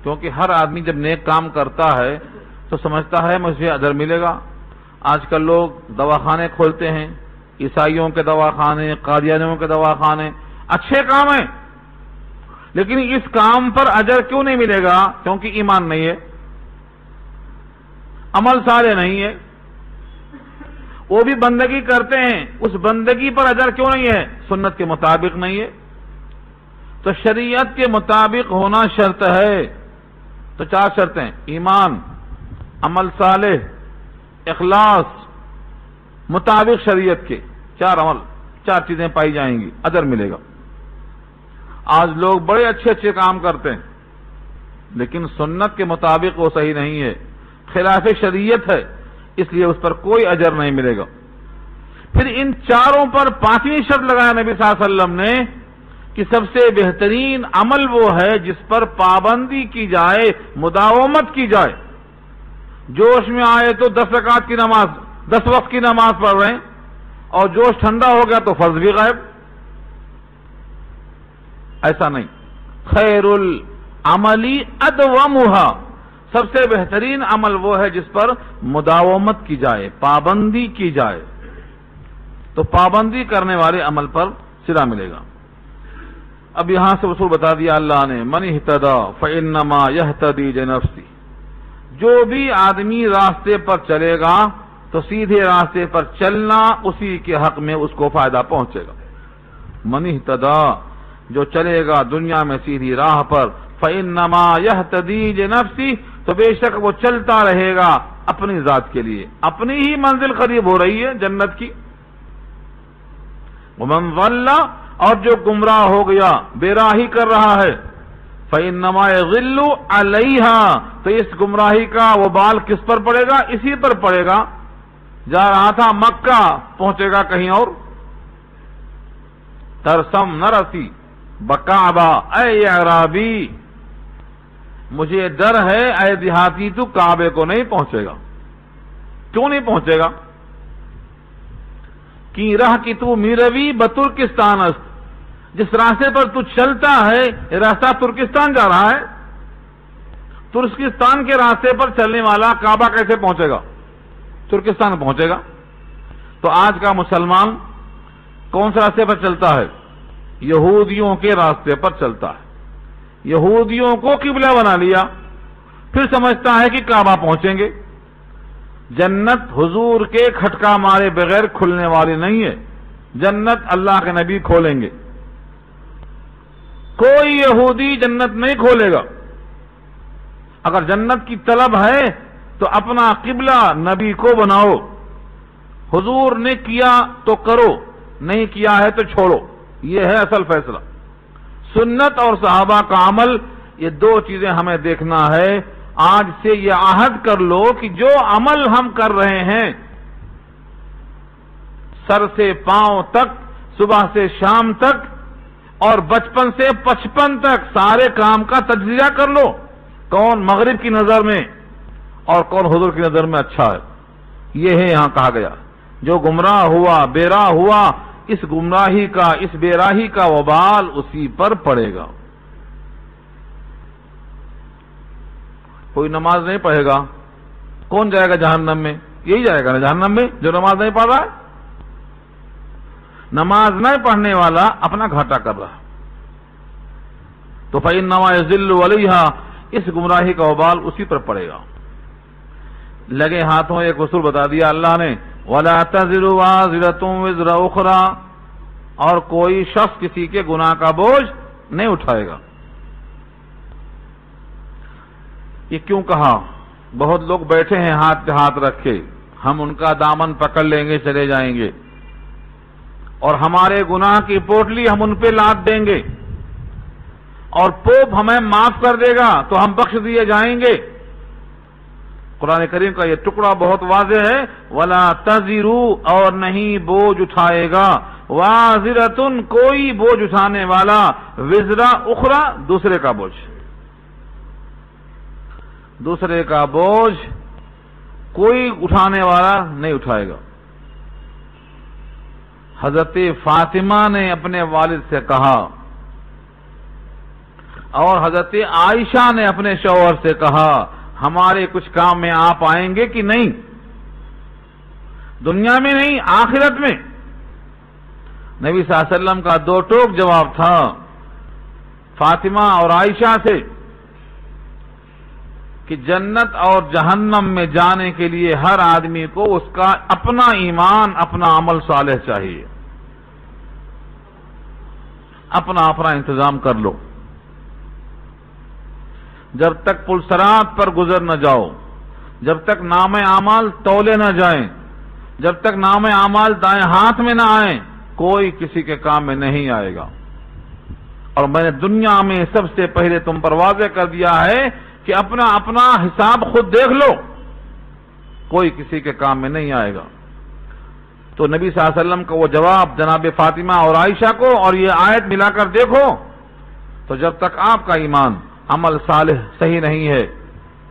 Speaker 1: کیونکہ ہر آدمی جب نیک کام کرتا ہے تو سمجھتا ہے مجھے اجر ملے گا۔ آج کل لوگ دواخانے کھولتے ہیں، عیسائیوں کے دواخانے، قادیانیوں کے دواخانے، اچھے کام ہیں، لیکن اس کام پر اجر کیوں نہیں ملے گا؟ کیونکہ ایمان نہیں ہے، عمل صالح نہیں ہے۔ وہ بھی بندگی کرتے ہیں، اس بندگی پر اجر کیوں نہیں ہے؟ سنت کے مطابق نہیں ہے۔ تو شریعت کے مطابق ہونا شرط ہے۔ تو 4 شرطیں، ایمان، عمل صالح، اخلاص، مطابق شریعت کے 4 عمل، 4 چیزیں پائی جائیں گی، اجر ملے گا۔ آج لوگ بڑے اچھے اچھے کام کرتے ہیں، لیکن سنت کے مطابق وہ صحیح نہیں ہے، خلاف شریعت ہے، اس لیے اس پر کوئی اجر نہیں ملے گا۔ پھر ان 4 پر 5ویں شرط لگایا نبی صلی اللہ علیہ وسلم نے کہ سب سے بہترین عمل وہ ہے جس پر پابندی کی جائے، مداومت کی جائے۔ جوش میں آئے تو 10 رکعت کی نماز، 10 وقت کی نماز پڑھ رہے ہیں، اور جوش ٹھنڈا ہو گیا تو فرض بھی غائب۔ ایسا نہیں، خیر العملی ادومھا، سب سے بہترین عمل وہ ہے جس پر مداومت کی جائے، پابندی کی جائے، تو پابندی کرنے والے عمل پر صلہ ملے گا۔ اب یہاں سے اصول بتا دیا اللہ نے، من اہتدی فانما یہتدی لنفسہ، جو بھی آدمی راستے پر چلے گا تو سیدھے راستے پر چلنا اسی کے حق میں اس کو فائدہ پہنچے گا۔ من اہتدی، جو چلے گا دنیا میں سیدھی راہ پر، فانما یہتدی لنفسہ، تو بے شک وہ چلتا رہے گا اپنی ذات کے لیے، اپنی ہی منزل قریب ہو رہی ہے جنت کی۔ ومن ضل، اور جو گمراہ ہو گیا، بے راہی کر رہا ہے، فإنما يضل علیہا، تو اس گمراہی کا وبال کس پر پڑے گا؟ اسی پر پڑے گا۔ جا رہا تھا مکہ، پہنچے گا کہیں اور۔ ترسم نرسی بکعبہ، اے اعرابی، مجھے ڈر ہے اے دیہاتی، تو کعبے کو نہیں پہنچے گا۔ کیوں نہیں پہنچے گا؟ کی راہ کی تو میروی بترکستان است، جس راستے پر تو چلتا ہے یہ راستہ ترکستان جا رہا ہے، ترکستان کے راستے پر چلنے والا کعبہ کیسے پہنچے گا؟ ترکستان پہنچے گا۔ تو آج کا مسلمان کون سے راستے پر چلتا ہے؟ یہودیوں کے راستے پر چلتا ہے، یہودیوں کو قبلہ بنا لیا، پھر سمجھتا ہے کہ کعبہ پہنچیں گے۔ جنت حضور کے کھٹکا مارے بغیر کھلنے والی نہیں ہے، جنت اللہ کے نبی کھولیں گے، کوئی یہودی جنت نہیں کھولے گا۔ اگر جنت کی طلب ہے تو اپنا قبلہ نبی کو بناؤ، حضور نے کیا تو کرو، نہیں کیا ہے تو چھوڑو، یہ ہے اصل فیصلہ۔ سنت اور صحابہ کا عمل، یہ 2 چیزیں ہمیں دیکھنا ہے۔ آج سے یہ عہد کر لو کہ جو عمل ہم کر رہے ہیں، سر سے پاؤں تک، صبح سے شام تک، اور بچپن سے 55 تک، سارے کام کا تجزیہ کر لو۔ کون مغرب کی نظر میں اور کون حضور کی نظر میں اچھا ہے، یہ ہے یہاں کہا گیا۔ جو گمراہ ہوا، بے راہ ہوا، اس گمراہی کا، اس بے راہی کا وبال اسی پر پڑے گا۔ کوئی نماز نہیں پڑھے گا، کون جائے گا جہنم میں؟ یہی جائے گا نا جہنم میں جو نماز نہیں پڑھ رہا ہے۔ نماز نہیں پڑھنے والا اپنا گھاٹا کر رہا ہے، تو فإنما يضل علیہا، اس گمراہی کا وبال اسی پر پڑے گا۔ لگے ہاتھوں ایک اصول بتا دیا اللہ نے، وَلَا تَزِرُ وَازِرَةٌ وِزْرَ أُخْرَىٰ، اور کوئی شخص کسی کے گناہ کا بوجھ نہیں اٹھائے گا۔ یہ کیوں کہا؟ بہت لوگ بیٹھے ہیں ہاتھ پہ ہاتھ رکھ کے، ہم ان کا دامن پکڑ لیں گے، چلے جائیں گے، اور ہمارے گناہ کی پوٹلی ہم ان پہ لاد دیں گے، اور پوپ ہمیں معاف کر دے گا تو ہم بخش دیے جائیں گے۔ قرآن کریم کا یہ ٹکڑا بہت واضح ہے، وَلَا تَزِرُ، اور نہیں بوجھ اٹھائے گا، وَازِرَةٌ، کوئی بوجھ اٹھانے والا، وِزْرَ أُخْرَىٰ، دوسرے کا بوجھ، دوسرے کا بوجھ کوئی اٹھانے والا نہیں اٹھائے گا۔ حضرت فاطمہ نے اپنے والد سے کہا، اور حضرت عائشہ نے اپنے شوہر سے کہا، ہمارے کچھ کام میں آپ آئیں گے کہ نہیں؟ دنیا میں نہیں، آخرت میں۔ نبی صلی اللہ علیہ وسلم کا دو ٹوک جواب تھا فاطمہ اور عائشہ سے کہ جنت اور جہنم میں جانے کے لیے ہر آدمی کو اس کا اپنا ایمان، اپنا عمل صالح چاہیے، اپنا انتظام کر لو۔ جب تک پلسرات پر گزر نہ جاؤ، جب تک نام اعمال تولے نہ جائیں، جب تک نام اعمال دائیں ہاتھ میں نہ آئیں، کوئی کسی کے کام میں نہیں آئے گا۔ اور میں نے دنیا میں سب سے پہلے تم پر واضح کر دیا ہے کہ اپنا حساب خود دیکھ لو، کوئی کسی کے کام میں نہیں آئے گا۔ تو نبی صلی اللہ علیہ وسلم کا وہ جواب جناب فاطمہ اور عائشہ کو اور یہ آیت ملا کر دیکھو، تو جب تک آپ کا ایمان، عمل صالح صحیح نہیں ہے،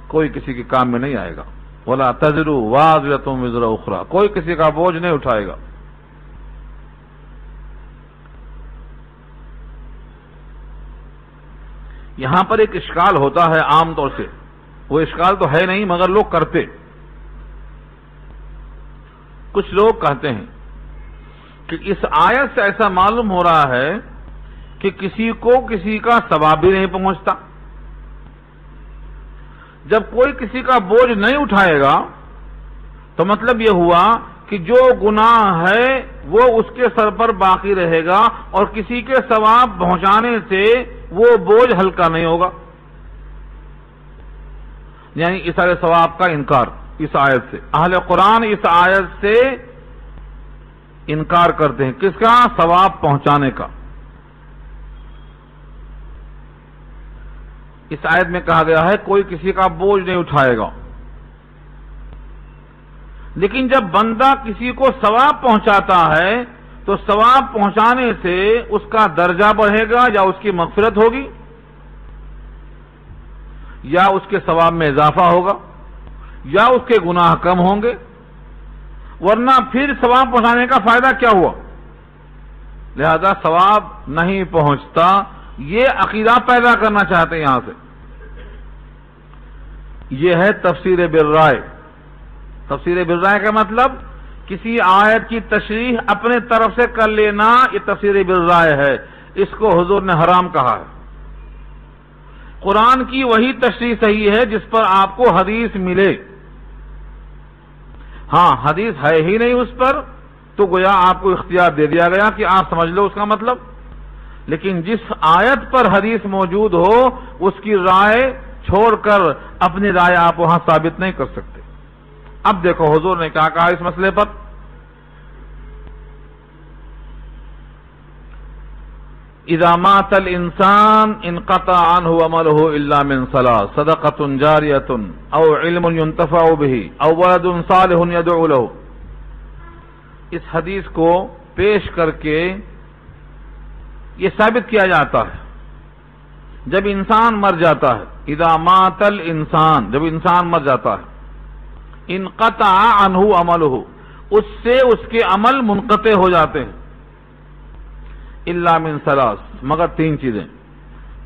Speaker 1: کوئی کسی کے کام میں نہیں آئے گا۔ وَلَا تَزِرُ وَازِرَةٌ وِزْرَ أُخْرَىٰ، کوئی کسی کا بوجھ نہیں اٹھائے گا۔ یہاں پر ایک اشکال ہوتا ہے عام طور سے، وہ اشکال تو ہے نہیں مگر لوگ کرتے۔ کچھ لوگ کہتے ہیں کہ اس آیت سے ایسا معلوم ہو رہا ہے کہ کسی کو کسی کا ثواب بھی نہیں پہنچتا۔ جب کوئی کسی کا بوجھ نہیں اٹھائے گا تو مطلب یہ ہوا کہ جو گناہ ہے وہ اس کے سر پر باقی رہے گا، اور کسی کے ثواب پہنچانے سے وہ بوجھ ہلکا نہیں ہوگا۔ یعنی اس ثواب کا انکار اس آیت سے، اہل قرآن اس آیت سے انکار کرتے ہیں۔ کس کا؟ ثواب پہنچانے کا۔ اس آیت میں کہا گیا ہے کوئی کسی کا بوجھ نہیں اٹھائے گا، لیکن جب بندہ کسی کو ثواب پہنچاتا ہے تو ثواب پہنچانے سے اس کا درجہ بڑھے گا، یا اس کی مغفرت ہوگی، یا اس کے ثواب میں اضافہ ہوگا، یا اس کے گناہ کم ہوں گے، ورنہ پھر ثواب پہنچانے کا فائدہ کیا ہوا؟ لہذا ثواب نہیں پہنچتا، یہ عقیدہ پیدا کرنا چاہتے ہیں یہاں سے۔ یہ ہے تفسیر بالرائے۔ تفسیر بالرائے کا مطلب کسی آیت کی تشریح اپنے طرف سے کر لینا، یہ تفسیر بالرائے ہے، اس کو حضور نے حرام کہا ہے۔ قرآن کی وہی تشریح صحیح ہے جس پر آپ کو حدیث ملے۔ ہاں حدیث ہے ہی نہیں اس پر تو گویا آپ کو اختیار دے دیا گیا کہ آپ سمجھ لو اس کا مطلب، لیکن جس آیت پر حدیث موجود ہو اس کی رائے چھوڑ کر اپنی رائے آپ وہاں ثابت نہیں کر سکتے۔ اب دیکھو حضور نے کیا کہا اس مسئلے پر۔ اذا مات الانسان انقطع عنه عمله الا من ثلاث، صدقة جاریۃ او علم ينتفع به او ولد صالح يدعو له۔ اس حدیث کو پیش کر کے یہ ثابت کیا جاتا ہے جب انسان مر جاتا ہے، اذا مات الانسان، جب انسان مر جاتا ہے انقطع عنہ عملہ، اس سے اس کے عمل منقطع ہو جاتے ہیں. الا من ثلاث، مگر تین چیزیں: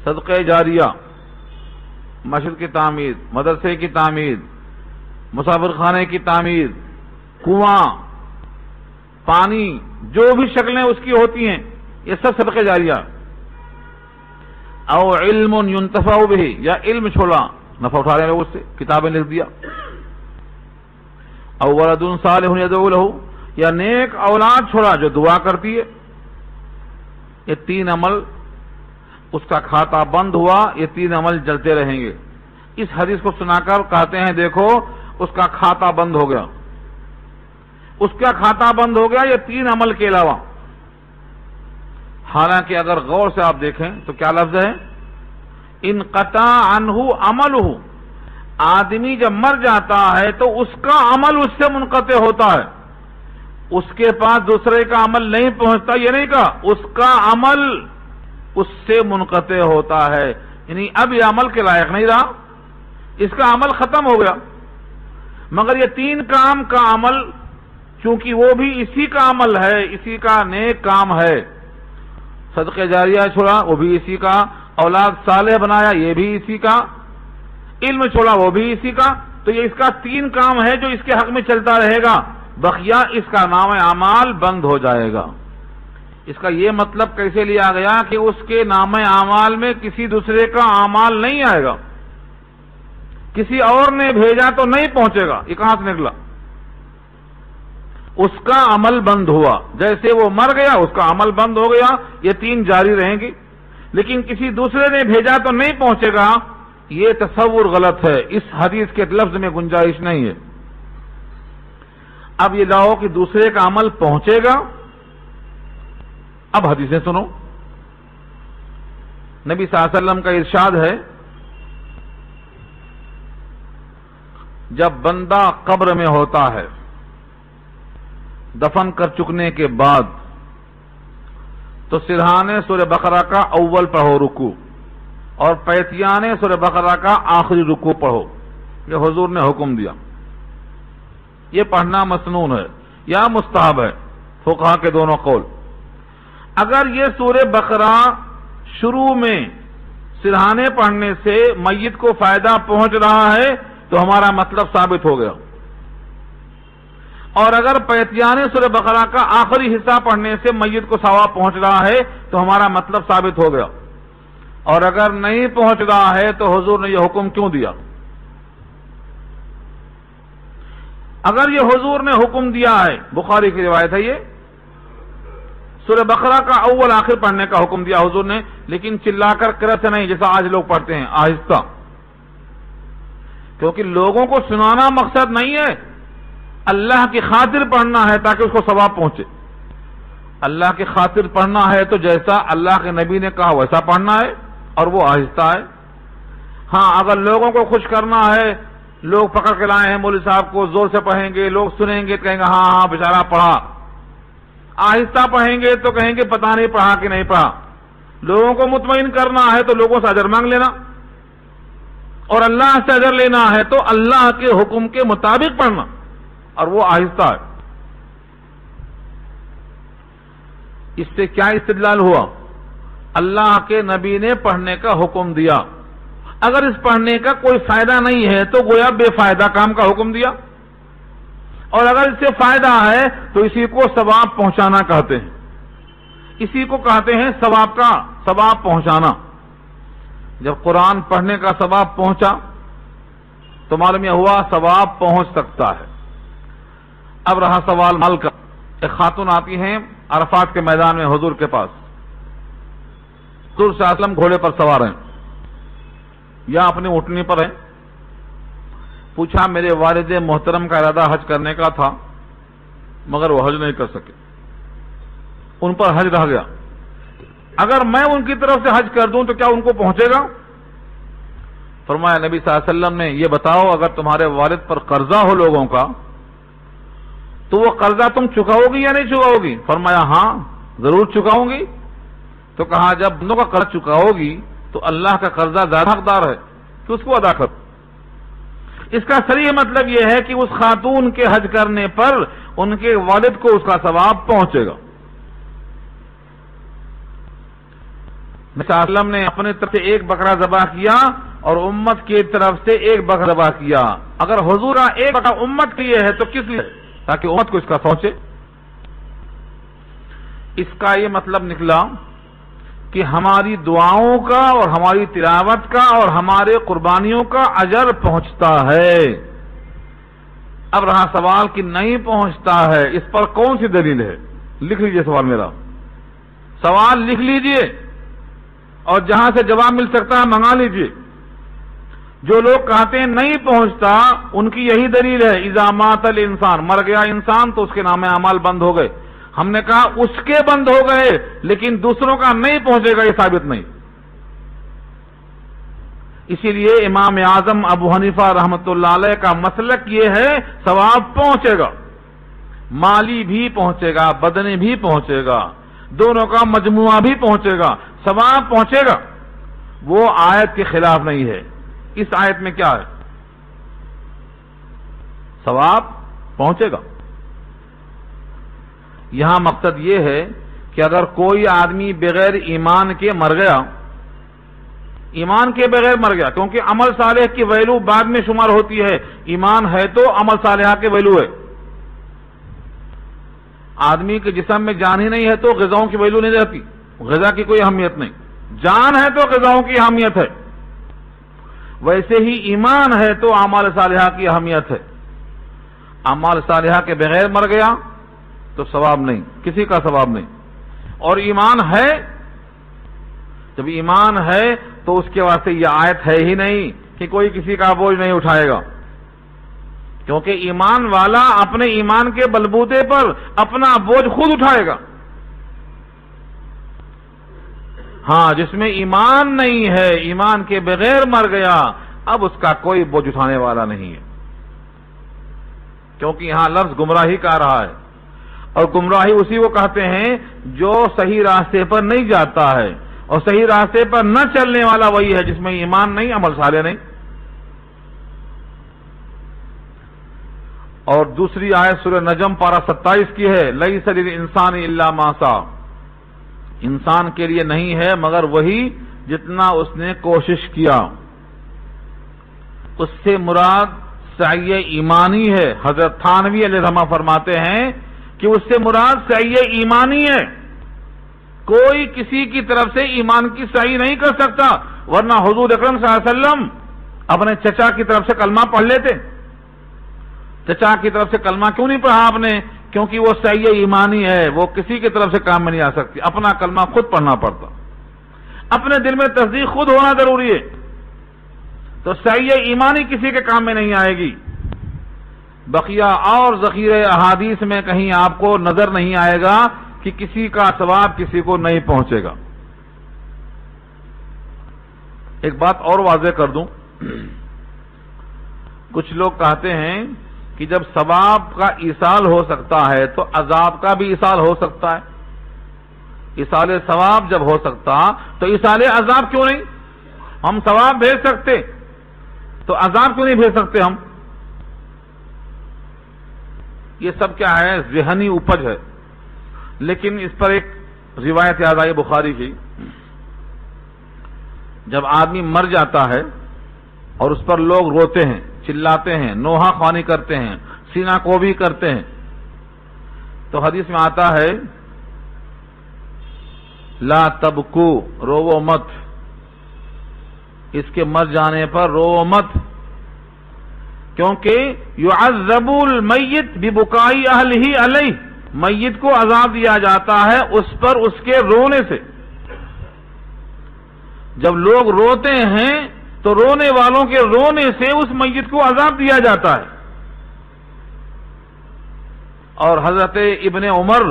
Speaker 1: صدقہ جاریہ، مسجد کی تعمیر، مدرسے کی تعمیر، مسافر خانے کی تعمیر، کنواں، پانی، جو بھی شکلیں اس کی ہوتی ہیں یہ سب صدقہ جاریہ. او علم ينتفع به، یا علم چھوڑا، نفع اٹھا رہے ہیں لوگ اس سے، کتابیں لکھ دیا. او ولد صالح يدعو له، یا نیک اولاد چھوڑا جو دعا کرتی ہے. یہ تین عمل، اس کا کھاتا بند ہوا، یہ تین عمل جلتے رہیں گے. اس حدیث کو سنا کر کہتے ہیں دیکھو اس کا کھاتا بند ہو گیا، اس کا کھاتا بند ہو گیا یہ تین عمل کے علاوہ. حالانکہ اگر غور سے آپ دیکھیں تو کیا لفظ ہے؟ انقطع عنہ عملہ. آدمی جب مر جاتا ہے تو اس کا عمل اس سے منقطع ہوتا ہے، اس کے پاس دوسرے کا عمل نہیں پہنچتا. یہ نہیں کہا اس کا عمل اس سے منقطع ہوتا ہے، یعنی اب یہ عمل کے لائق نہیں رہا، اس کا عمل ختم ہو گیا. مگر یہ تین کام کا عمل چونکہ وہ بھی اسی کا عمل ہے، اسی کا نیک کام ہے. صدقہ جاریہ چھوڑا وہ بھی اسی کا، اولاد صالح بنایا یہ بھی اسی کا، علم چھوڑا وہ بھی اسی کا. تو یہ اس کا تین کام ہے جو اس کے حق میں چلتا رہے گا، بقیہ اس کا نام اعمال بند ہو جائے گا. اس کا یہ مطلب کیسے لیا گیا کہ اس کے نام اعمال میں کسی دوسرے کا اعمال نہیں آئے گا، کسی اور نے بھیجا تو نہیں پہنچے گا. یہ کہاں سے نکلا؟ اس کا عمل بند ہوا، جیسے وہ مر گیا اس کا عمل بند ہو گیا. یہ تین جاری رہیں گی، لیکن کسی دوسرے نے بھیجا تو نہیں پہنچے گا. یہ تصور غلط ہے، اس حدیث کے لفظ میں گنجائش نہیں ہے. اب یہ لاؤ کہ دوسرے کا عمل پہنچے گا. اب حدیثیں سنو. نبی صلی اللہ علیہ وسلم کا ارشاد ہے جب بندہ قبر میں ہوتا ہے دفن کر چکنے کے بعد تو سرہانے سورہ بقرہ کا اول پڑھو رکوع، اور پیتیانے سورہ بقرہ کا آخری رکوع پڑھو. یہ حضور نے حکم دیا. یہ پڑھنا مسنون ہے یا مستحب ہے، فقہا کے دونوں قول. اگر یہ سورہ بقرہ شروع میں سرہانے پڑھنے سے میت کو فائدہ پہنچ رہا ہے تو ہمارا مطلب ثابت ہو گیا، اور اگر پیتیانے سورہ بقرہ کا آخری حصہ پڑھنے سے میت کو ثواب پہنچ رہا ہے تو ہمارا مطلب ثابت ہو گیا. اور اگر نہیں پہنچ رہا ہے تو حضور نے یہ حکم کیوں دیا؟ اگر یہ حضور نے حکم دیا ہے، بخاری کی روایت ہے یہ، سورہ بقرہ کا اول آخر پڑھنے کا حکم دیا حضور نے، لیکن چلا کر قرأت سے نہیں جیسا آج لوگ پڑھتے ہیں، آہستہ. کیونکہ لوگوں کو سنانا مقصد نہیں ہے، اللہ کی خاطر پڑھنا ہے تاکہ اس کو ثواب پہنچے. اللہ کی خاطر پڑھنا ہے تو جیسا اللہ کے نبی نے کہا ویسا پڑھنا ہے، اور وہ آہستہ ہے. ہاں اگر لوگوں کو خوش کرنا ہے، لوگ پکڑ کے لائے ہیں مولوی صاحب کو، زور سے پڑھیں گے، لوگ سنیں گے کہیں گے ہاں ہاں بیچارہ پڑھا. آہستہ پڑھیں گے تو کہیں گے پتہ نہیں پڑھا کہ نہیں پڑھا. لوگوں کو مطمئن کرنا ہے تو لوگوں سے اجر مانگ لینا، اور اللہ سے اجر لینا ہے تو اللہ کے حکم کے مطابق پڑھنا، اور وہ آہستہ ہے. اس سے کیا استدلال ہوا؟ اللہ کے نبی نے پڑھنے کا حکم دیا. اگر اس پڑھنے کا کوئی فائدہ نہیں ہے تو گویا بے فائدہ کام کا حکم دیا، اور اگر اس سے فائدہ ہے تو اسی کو ثواب پہنچانا کہتے ہیں. اسی کو کہتے ہیں ثواب پہنچانا. جب قرآن پڑھنے کا ثواب پہنچا تو معلوم یہ ہوا ثواب پہنچ سکتا ہے. اب رہا سوال مال کا. ایک خاتون آتی ہیں عرفات کے میدان میں حضور کے پاس، حضور صلی اللہ علیہ وسلم گھوڑے پر سوار ہیں یا اپنی اونٹنی پر ہیں. پوچھا میرے والد محترم کا ارادہ حج کرنے کا تھا مگر وہ حج نہیں کر سکے، ان پر حج رہ گیا. اگر میں ان کی طرف سے حج کر دوں تو کیا ان کو پہنچے گا؟ فرمایا نبی صلی اللہ علیہ وسلم نے یہ بتاؤ اگر تمہارے والد پر قرضہ ہو لوگوں کا تو وہ قرضہ تم چکاؤ گی یا نہیں چکاؤ گی؟ فرمایا ہاں ضرور چکاؤں گی. تو کہا جب بندوں کا قرض چکاؤ گی تو اللہ کا قرضہ زیادہ حقدار ہے تو اس کو ادا کر. اس کا صریح مطلب یہ ہے کہ اس خاتون کے حج کرنے پر ان کے والد کو اس کا ثواب پہنچے گا۔ نبی صلی اللہ علیہ وسلم نے اپنے طرف سے ایک بکرا ذبح کیا اور امت کی طرف سے ایک بکرا ذبح کیا۔ اگر حضور ایک بکرا امت کے لیے ہے تو کس لیے؟ تاکہ امت کو اس کا پہنچے۔ اس کا یہ مطلب نکلا کہ ہماری دعاؤں کا اور ہماری تلاوت کا اور ہمارے قربانیوں کا اجر پہنچتا ہے۔ اب رہا سوال کہ نہیں پہنچتا ہے، اس پر کون سی دلیل ہے؟ لکھ لیجئے سوال میرا، سوال لکھ لیجئے اور جہاں سے جواب مل سکتا ہے منگا لیجئے۔ جو لوگ کہتے ہیں نہیں پہنچتا ان کی یہی دلیل ہے، اذا مات الانسان، مر گیا انسان تو اس کے نام اعمال بند ہو گئے۔ ہم نے کہا اس کے بند ہو گئے لیکن دوسروں کا نہیں پہنچے گا، یہ ثابت نہیں۔ اسی لیے امام اعظم ابو حنیفہ رحمۃ اللہ علیہ کا مسلک یہ ہے ثواب پہنچے گا، مالی بھی پہنچے گا، بدنی بھی پہنچے گا، دونوں کا مجموعہ بھی پہنچے گا، ثواب پہنچے گا۔ وہ آیت کے خلاف نہیں ہے۔ اس آیت میں کیا ہے؟ ثواب پہنچے گا۔ یہاں مقصد یہ ہے کہ اگر کوئی آدمی بغیر ایمان کے مر گیا، ایمان کے بغیر مر گیا، کیونکہ عمل صالح کی ویلو بعد میں شمار ہوتی ہے، ایمان ہے تو عمل صالحہ کے ویلو ہے۔ آدمی کے جسم میں جان ہی نہیں ہے تو غذاؤں کی ویلو نہیں رہتی، غذا کی کوئی اہمیت نہیں، جان ہے تو غذاؤں کی اہمیت ہے۔ ویسے ہی ایمان ہے تو اعمال صالحہ کی اہمیت ہے۔ اعمال صالحہ کے بغیر مر گیا تو ثواب نہیں، کسی کا ثواب نہیں۔ اور ایمان ہے، جب ایمان ہے تو اس کے واسطے یہ آیت ہے ہی نہیں کہ کوئی کسی کا بوجھ نہیں اٹھائے گا، کیونکہ ایمان والا اپنے ایمان کے بلبوتے پر اپنا بوجھ خود اٹھائے گا۔ ہاں، جس میں ایمان نہیں ہے، ایمان کے بغیر مر گیا، اب اس کا کوئی بوجھ اٹھانے والا نہیں ہے، کیونکہ یہاں لفظ گمراہی کا آ رہا ہے، اور گمراہی اسی کو کہتے ہیں جو صحیح راستے پر نہیں جاتا ہے، اور صحیح راستے پر نہ چلنے والا وہی ہے جس میں ایمان نہیں، عمل صالح نہیں۔ اور دوسری آیت سورہ نجم پارہ 27 کی ہے، لیس للانسان الا ما سعی، انسان کے لیے نہیں ہے مگر وہی جتنا اس نے کوشش کیا۔ اس سے مراد سعی ایمانی ہے۔ حضرت تھانوی علیہ الرحمہ فرماتے ہیں کہ اس سے مراد سعی ایمانی ہے، کوئی کسی کی طرف سے ایمان کی سعی نہیں کر سکتا، ورنہ حضور اکرم صلی اللہ علیہ وسلم اپنے چچا کی طرف سے کلمہ پڑھ لیتے۔ چچا کی طرف سے کلمہ کیوں نہیں پڑھا آپ نے؟ کیونکہ وہ سعی ایمانی ہے، وہ کسی کی طرف سے کام میں نہیں آ سکتی، اپنا کلمہ خود پڑھنا پڑتا، اپنے دل میں تصدیق خود ہونا ضروری ہے۔ تو سعی ایمانی کسی کے کام میں نہیں آئے گی۔ بقیہ اور ذخیرہ احادیث میں کہیں آپ کو نظر نہیں آئے گا کہ کسی کا ثواب کسی کو نہیں پہنچے گا۔ ایک بات اور واضح کر دوں، کچھ لوگ کہتے ہیں کہ جب ثواب کا ایصال ہو سکتا ہے تو عذاب کا بھی ایصال ہو سکتا ہے۔ ایصال ثواب جب ہو سکتا تو ایصال عذاب کیوں نہیں؟ ہم ثواب بھیج سکتے تو عذاب کیوں نہیں بھیج سکتے ہم؟ یہ سب کیا ہے؟ ذہنی اپج ہے۔ لیکن اس پر ایک روایت یاد آئی بخاری کی، جب آدمی مر جاتا ہے اور اس پر لوگ روتے ہیں، چلاتے ہیں، نوحہ خوانی کرتے ہیں، سینہ کو بھی کرتے ہیں، تو حدیث میں آتا ہے لا تبکو، رو مت، اس کے مر جانے پر رو مت، کیونکہ یعذب المیت ببکائی اہلہ علیہ، میت کو عذاب دیا جاتا ہے اس پر اس کے رونے سے۔ جب لوگ روتے ہیں تو رونے والوں کے رونے سے اس میت کو عذاب دیا جاتا ہے۔ اور حضرت ابن عمر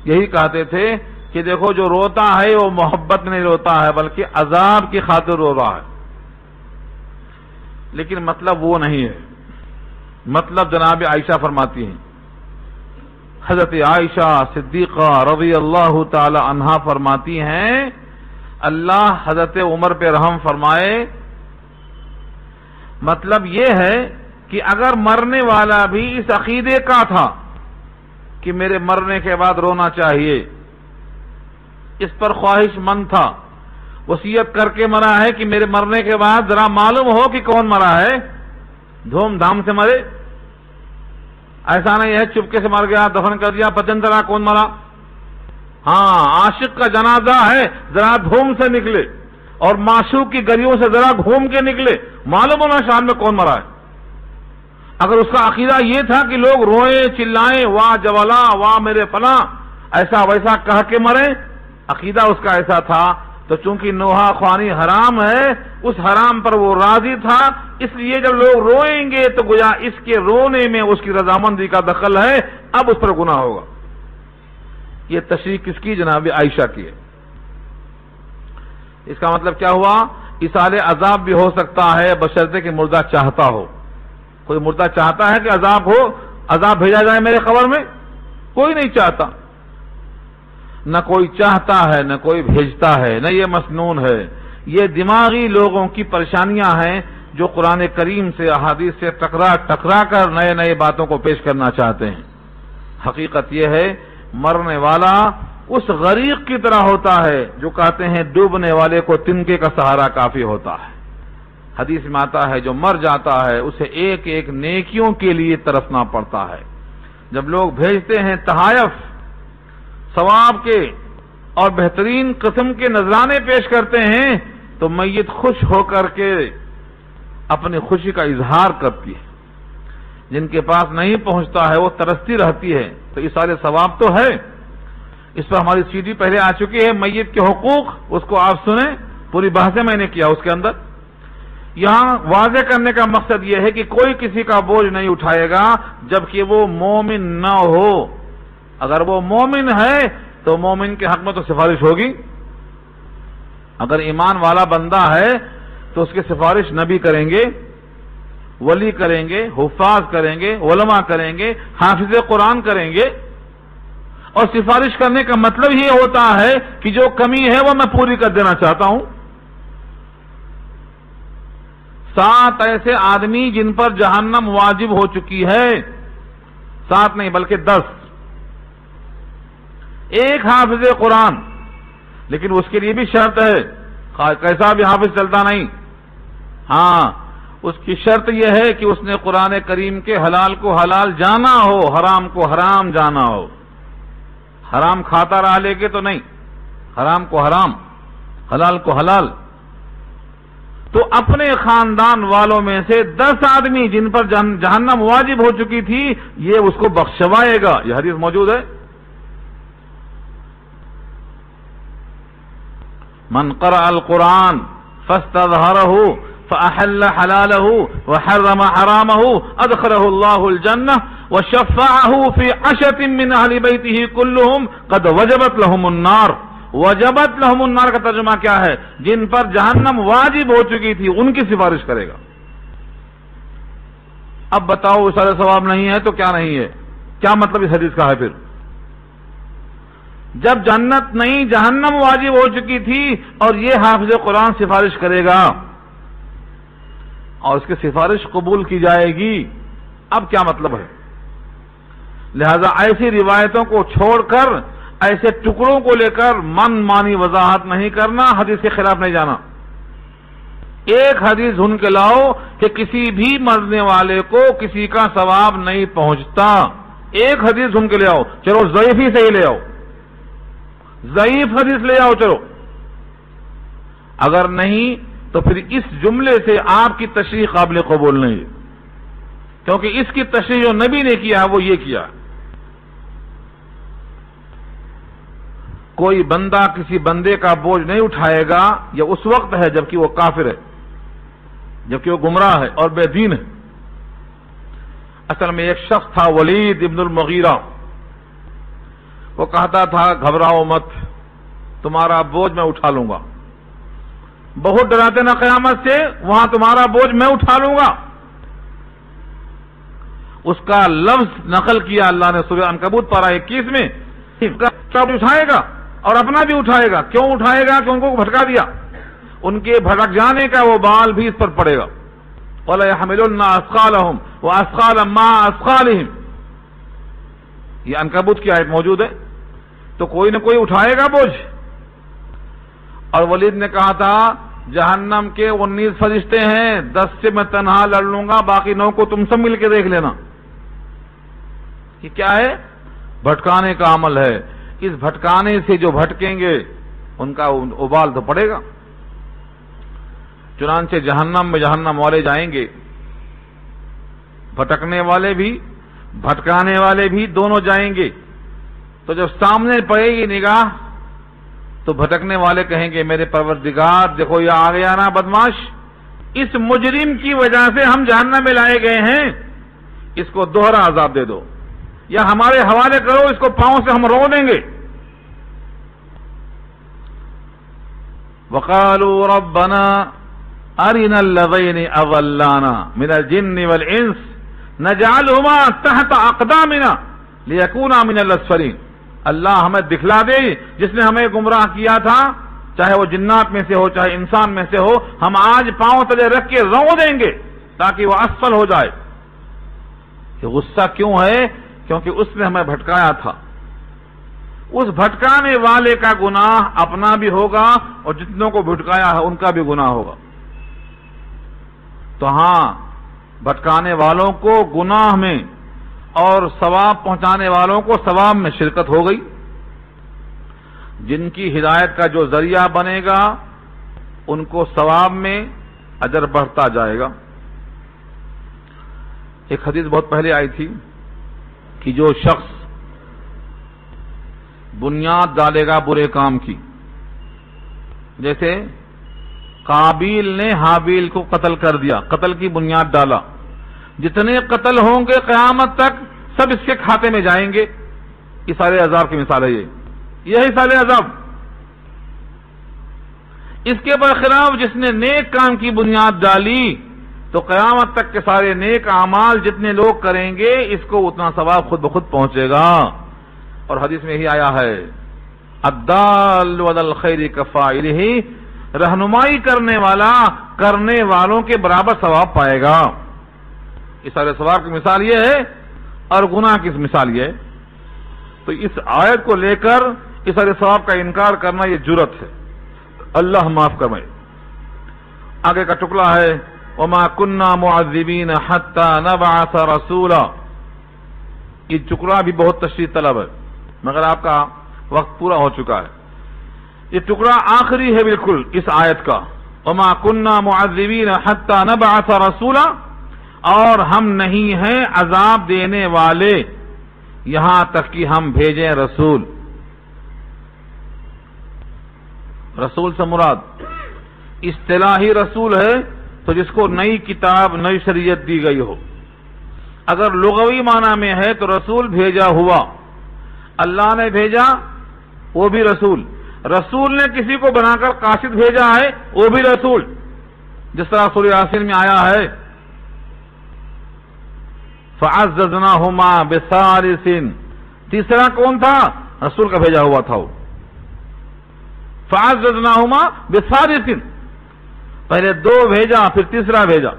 Speaker 1: یہی کہتے تھے کہ دیکھو جو روتا ہے وہ محبت نہیں روتا ہے بلکہ عذاب کی خاطر رو رہا ہے۔ لیکن مطلب وہ نہیں ہے، مطلب جناب عائشہ فرماتی ہیں، حضرت عائشہ صدیقہ رضی اللہ تعالی عنہا فرماتی ہیں، اللہ حضرت عمر پہ رحم فرمائے، مطلب یہ ہے کہ اگر مرنے والا بھی اس عقیدے کا تھا کہ میرے مرنے کے بعد رونا چاہیے، اس پر خواہش مند تھا، وصیت کر کے مرا ہے کہ میرے مرنے کے بعد ذرا معلوم ہو کہ کون مرا ہے، دھوم دھام سے مرے، ایسا نہیں ہے چپکے سے مر گیا، دفن کر دیا، پتہ نہیں چلا کون مرا۔ ہاں، عاشق کا جنازہ ہے، ذرا دھوم سے نکلے اور معشوق کی گلیوں سے ذرا گھوم کے نکلے، معلوم ہونا شام میں کون مرا ہے۔ اگر اس کا عقیدہ یہ تھا کہ لوگ روئیں چلائیں، واہ جوالا، واہ میرے فلاں، ایسا ویسا کہہ کے مرے، عقیدہ اس کا ایسا تھا، تو چونکہ نوحہ خوانی حرام ہے، اس حرام پر وہ راضی تھا، اس لیے جب لوگ روئیں گے تو گویا اس کے رونے میں اس کی رضامندی کا دخل ہے، اب اس پر گناہ ہوگا۔ یہ تشریح کس کی؟ جناب عائشہ کی ہے۔ اس کا مطلب کیا ہوا؟ ایصال عذاب بھی ہو سکتا ہے بشرطے کہ مردہ چاہتا ہو۔ کوئی مردہ چاہتا ہے کہ عذاب ہو، عذاب بھیجا جائے میرے قبر میں؟ کوئی نہیں چاہتا، نہ کوئی چاہتا ہے نہ کوئی بھیجتا ہے، نہ یہ مسنون ہے، یہ دماغی لوگوں کی پریشانیاں ہیں جو قرآن کریم سے احادیث سے ٹکرا کر نئے نئے باتوں کو پیش کرنا چاہتے ہیں۔ حقیقت یہ ہے مرنے والا اس غریق کی طرح ہوتا ہے جو کہتے ہیں ڈوبنے والے کو تنکے کا سہارا کافی ہوتا ہے۔ حدیث میں آتا ہے جو مر جاتا ہے اسے ایک ایک نیکیوں کے لیے ترسنا پڑتا ہے۔ جب لوگ بھیجتے ہیں تحائف، ثواب کے اور بہترین قسم کے نذرانے پیش کرتے ہیں تو میت خوش ہو کر کے اپنی خوشی کا اظہار کرتی ہے، جن کے پاس نہیں پہنچتا ہے وہ ترستی رہتی ہے۔ تو اس سارے ثواب تو ہے، اس پر ہماری سی ڈی پہلے آ چکی ہے، میت کے حقوق، اس کو آپ سنیں، پوری بحثیں میں نے کیا اس کے اندر۔ یہاں واضح کرنے کا مقصد یہ ہے کہ کوئی کسی کا بوجھ نہیں اٹھائے گا جبکہ وہ مومن نہ ہو۔ اگر وہ مومن ہے تو مومن کے حق میں تو سفارش ہوگی، اگر ایمان والا بندہ ہے تو اس کی سفارش نبی کریں گے، ولی کریں گے، حفاظ کریں گے، علماء کریں گے، حافظ قرآن کریں گے، اور سفارش کرنے کا مطلب یہ ہوتا ہے کہ جو کمی ہے وہ میں پوری کر دینا چاہتا ہوں۔ 7 ایسے آدمی جن پر جہنم واجب ہو چکی ہے، 7 نہیں بلکہ 10، ایک حافظ قرآن، لیکن اس کے لیے بھی شرط ہے، کیسا بھی حافظ چلتا نہیں، ہاں اس کی شرط یہ ہے کہ اس نے قرآن کریم کے حلال کو حلال جانا ہو، حرام کو حرام جانا ہو۔ حرام کھاتا رہا لے کے تو نہیں، حرام کو حرام، حلال کو حلال۔ تو اپنے خاندان والوں میں سے 10 آدمی جن پر جہنم واجب ہو چکی تھی، یہ اس کو بخشوائے گا، یہ حدیث موجود ہے۔ من قرأ القرآن فاستظهره فأحل حلاله وحرم حرامه أدخله الله الجنة وشفعه في 10 من أهل بيته كلهم قد وجبت لهم النار۔ وجبت لهم النار کا ترجمہ کیا ہے؟ جن پر جہنم واجب ہو چکی تھی ان کی سفارش کرے گا۔ اب بتاؤ سارے ثواب نہیں ہے تو کیا نہیں ہے؟ کیا مطلب اس حدیث کا ہے پھر؟ جب جنت نہیں جہنم واجب ہو چکی تھی اور یہ حافظ قرآن سفارش کرے گا اور اس کی سفارش قبول کی جائے گی، اب کیا مطلب ہے؟ لہذا ایسی روایتوں کو چھوڑ کر ایسے ٹکڑوں کو لے کر من مانی وضاحت نہیں کرنا، حدیث کے خلاف نہیں جانا۔ ایک حدیث ڈھونڈ کے لاؤ کہ کسی بھی مرنے والے کو کسی کا ثواب نہیں پہنچتا، ایک حدیث ڈھونڈ کے لے آؤ، چلو ضعیف ہی سے ہی لے آؤ، ضعیف حدیث لے آؤ چلو، اگر نہیں تو پھر اس جملے سے آپ کی تشریح قابل قبول نہیں ہے، کیونکہ اس کی تشریح جو نبی نے کیا ہے وہ یہ کیا ہے۔ کوئی بندہ کسی بندے کا بوجھ نہیں اٹھائے گا، یہ اس وقت ہے جبکہ وہ کافر ہے، جبکہ وہ گمراہ ہے اور بے دین ہے۔ اصل میں ایک شخص تھا ولید ابن المغیرہ، وہ کہتا تھا گھبراؤ مت، تمہارا بوجھ میں اٹھا لوں گا، بہت ڈراتے نا قیامت سے، وہاں تمہارا بوجھ میں اٹھا لوں گا۔ اس کا لفظ نقل کیا اللہ نے سورہ عنکبوت پارہ 21 میں، اٹھائے گا اور اپنا بھی اٹھائے گا۔ کیوں اٹھائے گا؟ کہ ان کو بھٹکا دیا، ان کے بھٹک جانے کا وہ بال بھی اس پر پڑے گا۔ وَلَيَحْمِلُنَّ أَثْقَالَهُمْ وَأَثْقَالًا مَعَ أَثْقَالِهِمْ، یہ عنکبوت کی آیت موجود ہے. تو کوئی نہ کوئی اٹھائے گا بوجھ. اور ولید نے کہا تھا جہنم کے 19 فرشتے ہیں، 10 سے میں تنہا لڑ لوں گا، باقی 9 کو تم سب مل کے دیکھ لینا. یہ کیا ہے؟ بھٹکانے کا عمل ہے. اس بھٹکانے سے جو بھٹکیں گے ان کا ابال تو پڑے گا. چنانچہ جہنم میں جہنم والے جائیں گے، بھٹکنے والے بھی بھٹکانے والے بھی دونوں جائیں گے. تو جب سامنے پڑے گی نگاہ تو بھٹکنے والے کہیں گے میرے پروردگار دیکھو یہ آ گیا نا بدماش، اس مجرم کی وجہ سے ہم جہنم میں لائے گئے ہیں، اس کو دوہرا عذاب دے دو یا ہمارے حوالے کرو، اس کو پاؤں سے ہم رو دیں گے. وقالوا ربنا ارنا الذين اضلانا من الجن والانس نجعلهما تحت اقدامنا ليكونا من الاسفلين. اللہ ہمیں دکھلا دے جس نے ہمیں گمراہ کیا تھا، چاہے وہ جنات میں سے ہو چاہے انسان میں سے ہو، ہم آج پاؤں تلے رکھ کے رو دیں گے تاکہ وہ اسفل ہو جائے. یہ غصہ کیوں ہے؟ کیونکہ اس نے ہمیں بھٹکایا تھا. اس بھٹکانے والے کا گناہ اپنا بھی ہوگا اور جتنوں کو بھٹکایا ہے ان کا بھی گناہ ہوگا. تو ہاں، بھٹکانے والوں کو گناہ میں اور ثواب پہنچانے والوں کو ثواب میں شرکت ہو گئی. جن کی ہدایت کا جو ذریعہ بنے گا ان کو ثواب میں اجر بڑھتا جائے گا. ایک حدیث بہت پہلے آئی تھی کہ جو شخص بنیاد ڈالے گا برے کام کی، جیسے قابیل نے حابیل کو قتل کر دیا، قتل کی بنیاد ڈالا، جتنے قتل ہوں گے قیامت تک سب اس کے کھاتے میں جائیں گے. یہ سارے عذاب کی مثال ہے. یہی سارے عذاب. اس کے برخلاف جس نے نیک کام کی بنیاد ڈالی تو قیامت تک کے سارے نیک اعمال جتنے لوگ کریں گے اس کو اتنا ثواب خود بخود پہنچے گا. اور حدیث میں ہی آیا ہے الدال علی الخیر کفاعلہ، رہنمائی کرنے والا کرنے والوں کے برابر ثواب پائے گا. اس سارے ثواب کی مثال یہ ہے اور گناہ کی مثال یہ ہے. تو اس آیت کو لے کر اس سارے ثواب کا انکار کرنا یہ جرت ہے. اللہ معاف کرے. آگے کا ٹکڑا ہے وما كنا معذبین حتى نبعث رسولا. یہ ٹکڑا بھی بہت تشریح طلب ہے مگر آپ کا وقت پورا ہو چکا ہے. یہ ٹکڑا آخری ہے بالکل اس آیت کا. وما كنا معذبین حتى نبعث رسولا، اور ہم نہیں ہیں عذاب دینے والے یہاں تک کہ ہم بھیجیں رسول. رسول سے مراد اصطلاحی رسول ہے تو جس کو نئی کتاب نئی شریعت دی گئی ہو. اگر لغوی معنی میں ہے تو رسول بھیجا ہوا، اللہ نے بھیجا وہ بھی رسول. رسول نے کسی کو بنا کر قاصد بھیجا ہے وہ بھی رسول، جس طرح سورہ یاسین میں آیا ہے فَعَزَّزْنَاهُمَا بِثَالِثٍ. تیسرا کون تھا؟ رسول کا بھیجا ہوا تھا وہ. فَعَزَّزْنَاهُمَا بِثَالِثٍ، پہلے 2 بھیجا پھر تیسرا بھیجا.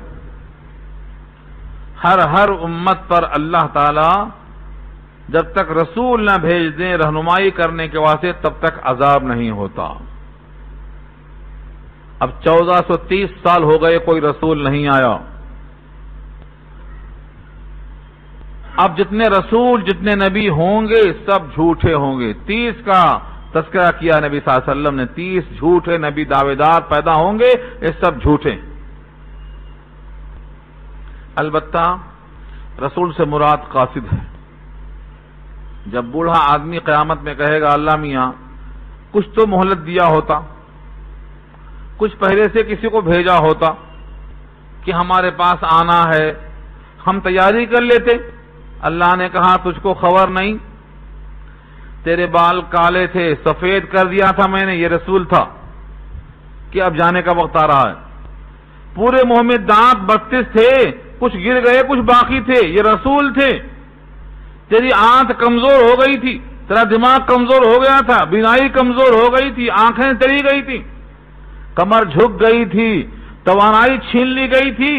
Speaker 1: ہر امت پر اللہ تعالی جب تک رسول نہ بھیج دیں رہنمائی کرنے کے واسطے تب تک عذاب نہیں ہوتا. اب 1430 سال ہو گئے کوئی رسول نہیں آیا. اب جتنے رسول جتنے نبی ہوں گے سب جھوٹے ہوں گے. 30 کا تذکرہ کیا نبی صلی اللہ علیہ وسلم نے. 30 جھوٹے نبی دعوے دار پیدا ہوں گے، یہ سب جھوٹے. البتہ رسول سے مراد قاصد ہے. جب بوڑھا آدمی قیامت میں کہے گا اللہ میاں کچھ تو مہلت دیا ہوتا، کچھ پہلے سے کسی کو بھیجا ہوتا کہ ہمارے پاس آنا ہے، ہم تیاری کر لیتے. اللہ نے کہا تجھ کو خبر نہیں، تیرے بال کالے تھے سفید کر دیا تھا میں نے، یہ رسول تھا کہ اب جانے کا وقت آ رہا ہے. پورے منہ میں دانت 32 تھے، کچھ گر گئے کچھ باقی تھے، یہ رسول تھے. تیری آنکھ کمزور ہو گئی تھی، تیرا دماغ کمزور ہو گیا تھا، بینائی کمزور ہو گئی تھی، آنکھیں چلی گئی تھی، کمر جھک گئی تھی، توانائی چھین لی گئی تھی.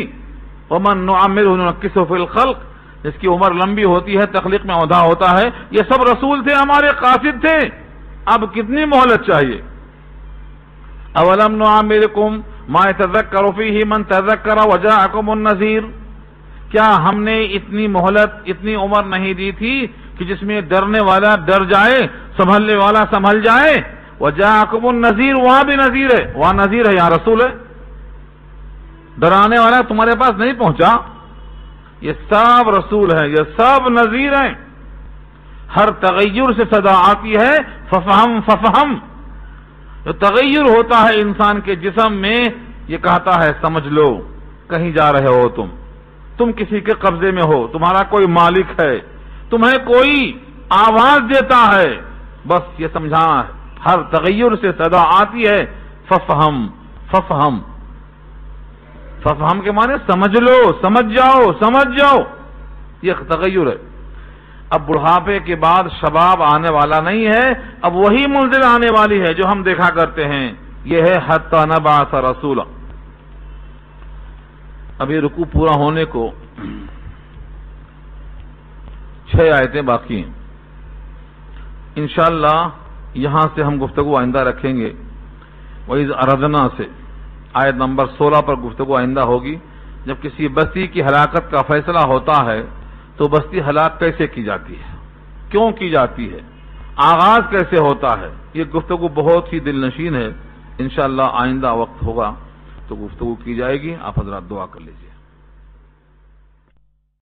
Speaker 1: ومن نعمرہ ننکسہ فی الخلق، جس کی عمر لمبی ہوتی ہے تخلیق میں عہدہ ہوتا ہے. یہ سب رسول تھے، ہمارے قاصد تھے. اب کتنی مہلت چاہیے؟ اولم نعمرکم ما یتذکر فیہ من تذکر وجاءکم النذیر، کیا ہم نے اتنی مہلت، اتنی عمر نہیں دی تھی کہ جس میں ڈرنے والا ڈر جائے، سنبھلنے والا سنبھل جائے؟ وجاءکم النذیر، وہاں بھی نذیر ہے، وہاں نذیر ہے، یہاں رسول ہے. ڈرانے والا تمہارے پاس نہیں پہنچا. یہ سب رسول ہیں، یہ سب نذیر ہیں. ہر تغیر سے صدا آتی ہے ففہم ففہم. جو تغیر ہوتا ہے انسان کے جسم میں، یہ کہتا ہے سمجھ لو کہیں جا رہے ہو، تم کسی کے قبضے میں ہو، تمہارا کوئی مالک ہے، تمہیں کوئی آواز دیتا ہے، بس یہ سمجھانا ہے. ہر تغیر سے صدا آتی ہے ففہم ففہم. ففہم کے معنی سمجھ لو، سمجھ جاؤ، سمجھ جاؤ. یہ تغیر ہے. اب بڑھاپے کے بعد شباب آنے والا نہیں ہے، اب وہی منزل آنے والی ہے جو ہم دیکھا کرتے ہیں. یہ ہے حتی نبعث رسولا. ابھی رکوع پورا ہونے کو 6 آیتیں باقی ہیں. انشاءاللہ یہاں سے ہم گفتگو آئندہ رکھیں گے. وَإِذْ أَرَدْنَا سے آیت نمبر 16 پر گفتگو آئندہ ہوگی. جب کسی بستی کی ہلاکت کا فیصلہ ہوتا ہے تو بستی ہلاک کیسے کی جاتی ہے، کیوں کی جاتی ہے، آغاز کیسے ہوتا ہے، یہ گفتگو بہت ہی دل نشین ہے. انشاءاللہ آئندہ وقت ہوگا تو گفتگو کی جائے گی. آپ حضرات دعا کر لیجیے.